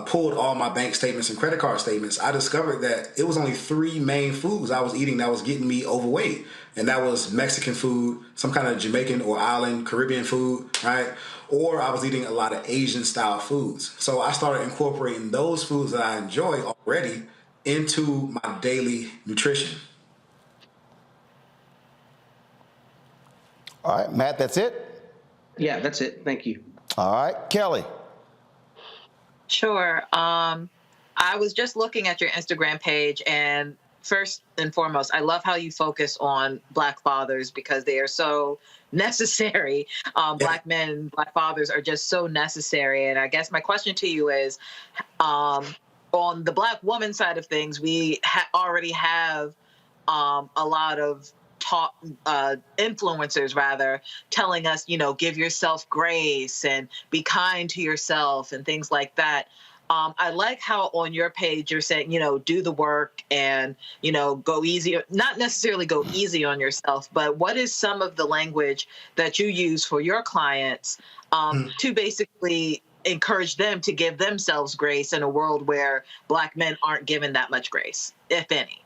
pulled all my bank statements and credit card statements, I discovered that it was only 3 main foods I was eating that was getting me overweight. And that was Mexican food, some kind of Jamaican or island Caribbean food, right? Or I was eating a lot of Asian style foods. So I started incorporating those foods that I enjoy already into my daily nutrition. All right, Matt, that's it? Yeah, that's it. Thank you. All right, Kelly. Sure. I was just looking at your Instagram page, and first and foremost, I love how you focus on Black fathers because they are so necessary. Black men and Black fathers are just so necessary. And I guess my question to you is, on the Black woman side of things, we already have a lot of influencers rather telling us, give yourself grace and be kind to yourself and things like that. I like how on your page you're saying, do the work and, go easy, not necessarily go easy on yourself, but what is some of the language that you use for your clients to basically encourage them to give themselves grace in a world where Black men aren't given that much grace, if any?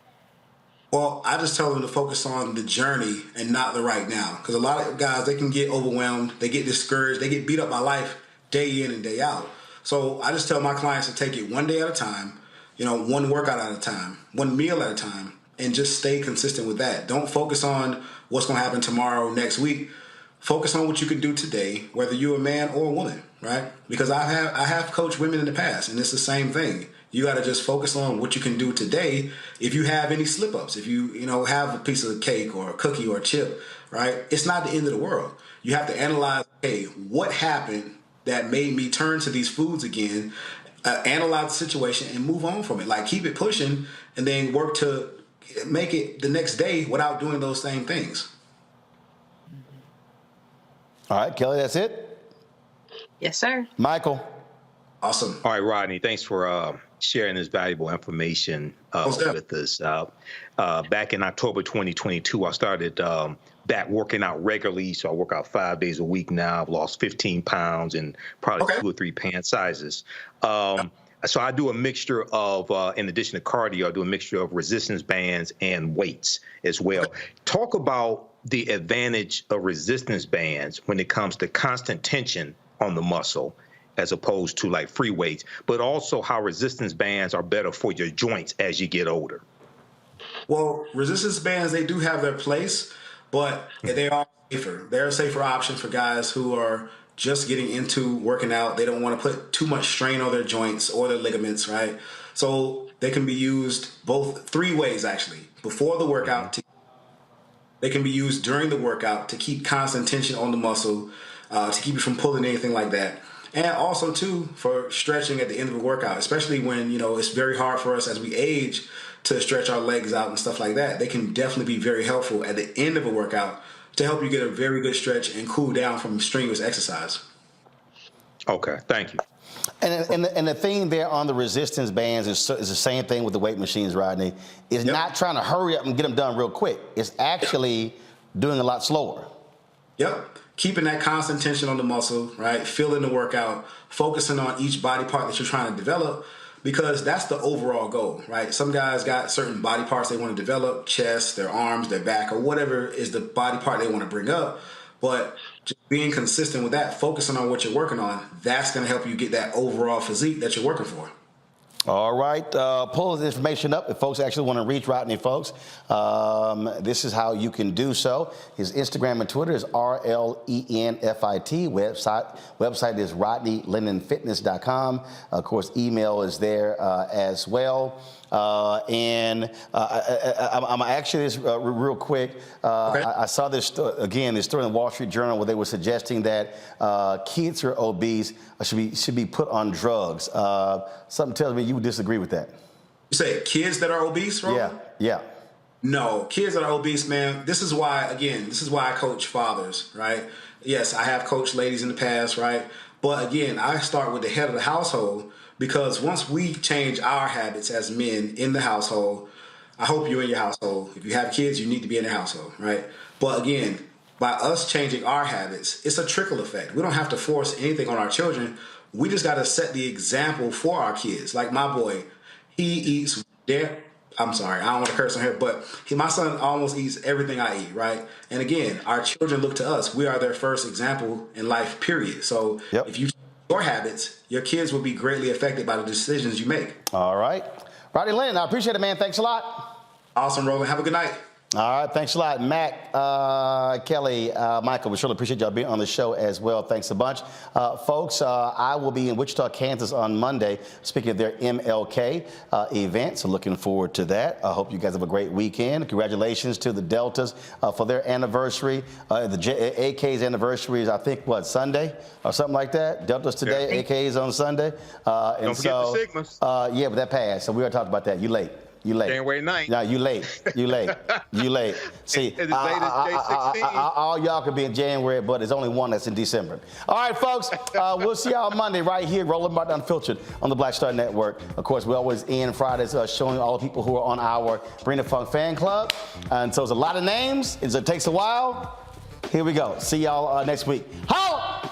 Well, I just tell them to focus on the journey and not the right now. Because a lot of guys, they can get overwhelmed, they get discouraged, they get beat up by life day in and day out. So I just tell my clients to take it one day at a time, one workout at a time, one meal at a time, and just stay consistent with that. Don't focus on what's going to happen tomorrow, next week. Focus on what you can do today, whether you're a man or a woman, right? Because I have coached women in the past, and it's the same thing. You got to just focus on what you can do today. If you have any slip-ups, if you have a piece of cake or a cookie or a chip, right? It's not the end of the world. You have to analyze, hey, what happened that made me turn to these foods again, analyze the situation and move on from it. Like keep it pushing and then work to make it the next day without doing those same things. All right, Kelly, that's it? Yes, sir. Michael. Awesome. All right, Rodney, thanks for sharing this valuable information with us. Back in October 2022, I started back working out regularly. So I work out 5 days a week now. I've lost 15 pounds and probably 2 or 3 pant sizes. So I do a mixture of, in addition to cardio, I do a mixture of resistance bands and weights as well. Talk about the advantage of resistance bands when it comes to constant tension on the muscle, as opposed to like free weights, but also how resistance bands are better for your joints as you get older. Well, resistance bands, they do have their place, but they are safer. They're a safer option for guys who are just getting into working out. They don't want to put too much strain on their joints or their ligaments, right? So they can be used both 3 ways, actually. Before the workout, they can be used during the workout to keep constant tension on the muscle, to keep you from pulling anything like that. And also, too, for stretching at the end of a workout, especially when, it's very hard for us as we age to stretch our legs out and stuff like that. They can definitely be very helpful at the end of a workout to help you get a very good stretch and cool down from strenuous exercise. Okay, thank you. And the thing there on the resistance bands is the same thing with the weight machines, Rodney. It's not trying to hurry up and get them done real quick. It's actually doing a lot slower. Yep. Keeping that constant tension on the muscle, right? Feeling the workout, focusing on each body part that you're trying to develop, because that's the overall goal, right? Some guys got certain body parts they want to develop, chest, their arms, their back, or whatever is the body part they want to bring up. But just being consistent with that, focusing on what you're working on, that's going to help you get that overall physique that you're working for. All right, pull this information up if folks actually want to reach Rodney, folks. This is how you can do so. His Instagram and Twitter is RLENFIT. Website is RodneyLennonFitness.com. Of course, email is there as well. I'm actually this real quick. I saw this story in the Wall Street Journal where they were suggesting that kids who are obese should be put on drugs. Something tells me you would disagree with that. You say kids that are obese, Roland? Yeah. No, kids that are obese, man. This is why I coach fathers, right? Yes, I have coached ladies in the past, right? But again, I start with the head of the household. Because once we change our habits as men in the household, I hope you're in your household. If you have kids, you need to be in your household, right? But again, by us changing our habits, it's a trickle effect. We don't have to force anything on our children. We just got to set the example for our kids. Like my boy, he eats I'm sorry, I don't want to curse on here, but my son almost eats everything I eat, right? And again, our children look to us. We are their first example in life, period. So if you your habits, your kids will be greatly affected by the decisions you make. All right. Rodney Lennon, I appreciate it, man. Thanks a lot. Awesome, Roland. Have a good night. All right, thanks a lot. Mac, Kelly, Michael, we surely appreciate y'all being on the show as well. Thanks a bunch. Folks, I will be in Wichita, Kansas on Monday, speaking of their MLK event, so looking forward to that. I hope you guys have a great weekend. Congratulations to the Deltas for their anniversary. The AK's anniversary is, I think, Sunday or something like that? Deltas today, AK's on Sunday. Don't forget the Sigmas. Yeah, but that passed, so we already talked about that. You late. January 9th. No, you late. See, all y'all could be in January, but there's only one that's in December. All right, folks, we'll see y'all Monday right here, Roland Martin Unfiltered on the Black Star Network. Of course, we always end Fridays showing all the people who are on our Bring the Funk fan club. And so it's a lot of names. It takes a while. Here we go. See y'all next week. Ho!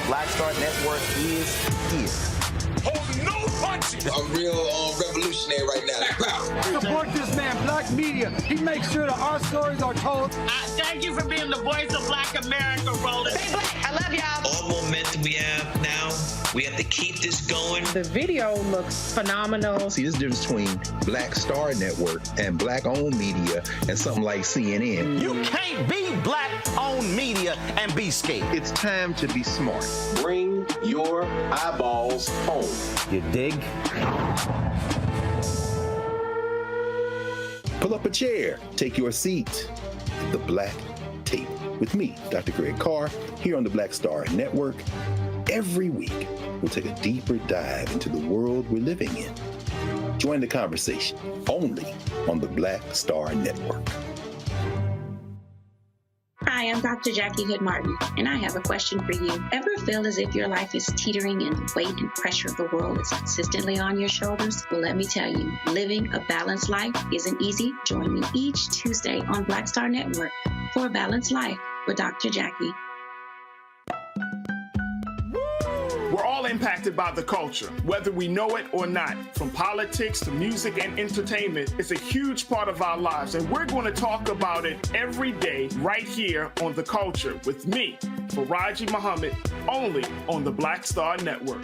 Black Star Network is here. Hold no punches. I'm real revolutionary right now. Support this man, Black Media. He makes sure that our stories are told. Thank you for being the voice of Black America, Roland. Stay black. I love y'all. All momentum we have now, we have to keep this going. The video looks phenomenal. See, this difference between Black Star Network and Black-owned media and something like CNN. You can't be Black-owned media and be scared. It's time to be smart. Bring your eyeballs home. You dig? Pull up a chair. Take your seat at the Black Table with me, Dr. Greg Carr, here on the Black Star Network. Every week, we'll take a deeper dive into the world we're living in. Join the conversation only on the Black Star Network. Hi, Hi, I'm Dr. Jackie Hood Martin, and I have a question for you. Ever feel as if your life is teetering and the weight and pressure of the world is consistently on your shoulders? Well, let me tell you, living a balanced life isn't easy. Join me each Tuesday on Black Star Network for A Balanced Life with Dr. Jackie. We're all impacted by the culture, whether we know it or not. From politics to music and entertainment, it's a huge part of our lives, and we're going to talk about it every day right here on The Culture with me, Faraji Muhammad, only on the Black Star Network.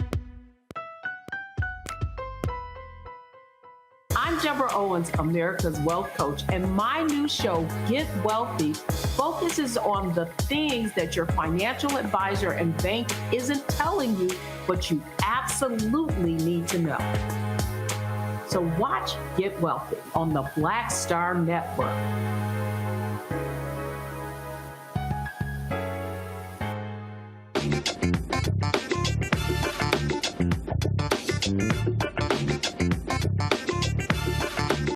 I'm Deborah Owens, America's Wealth Coach, and my new show, Get Wealthy, focuses on the things that your financial advisor and bank isn't telling you, but you absolutely need to know. So watch Get Wealthy on the Black Star Network.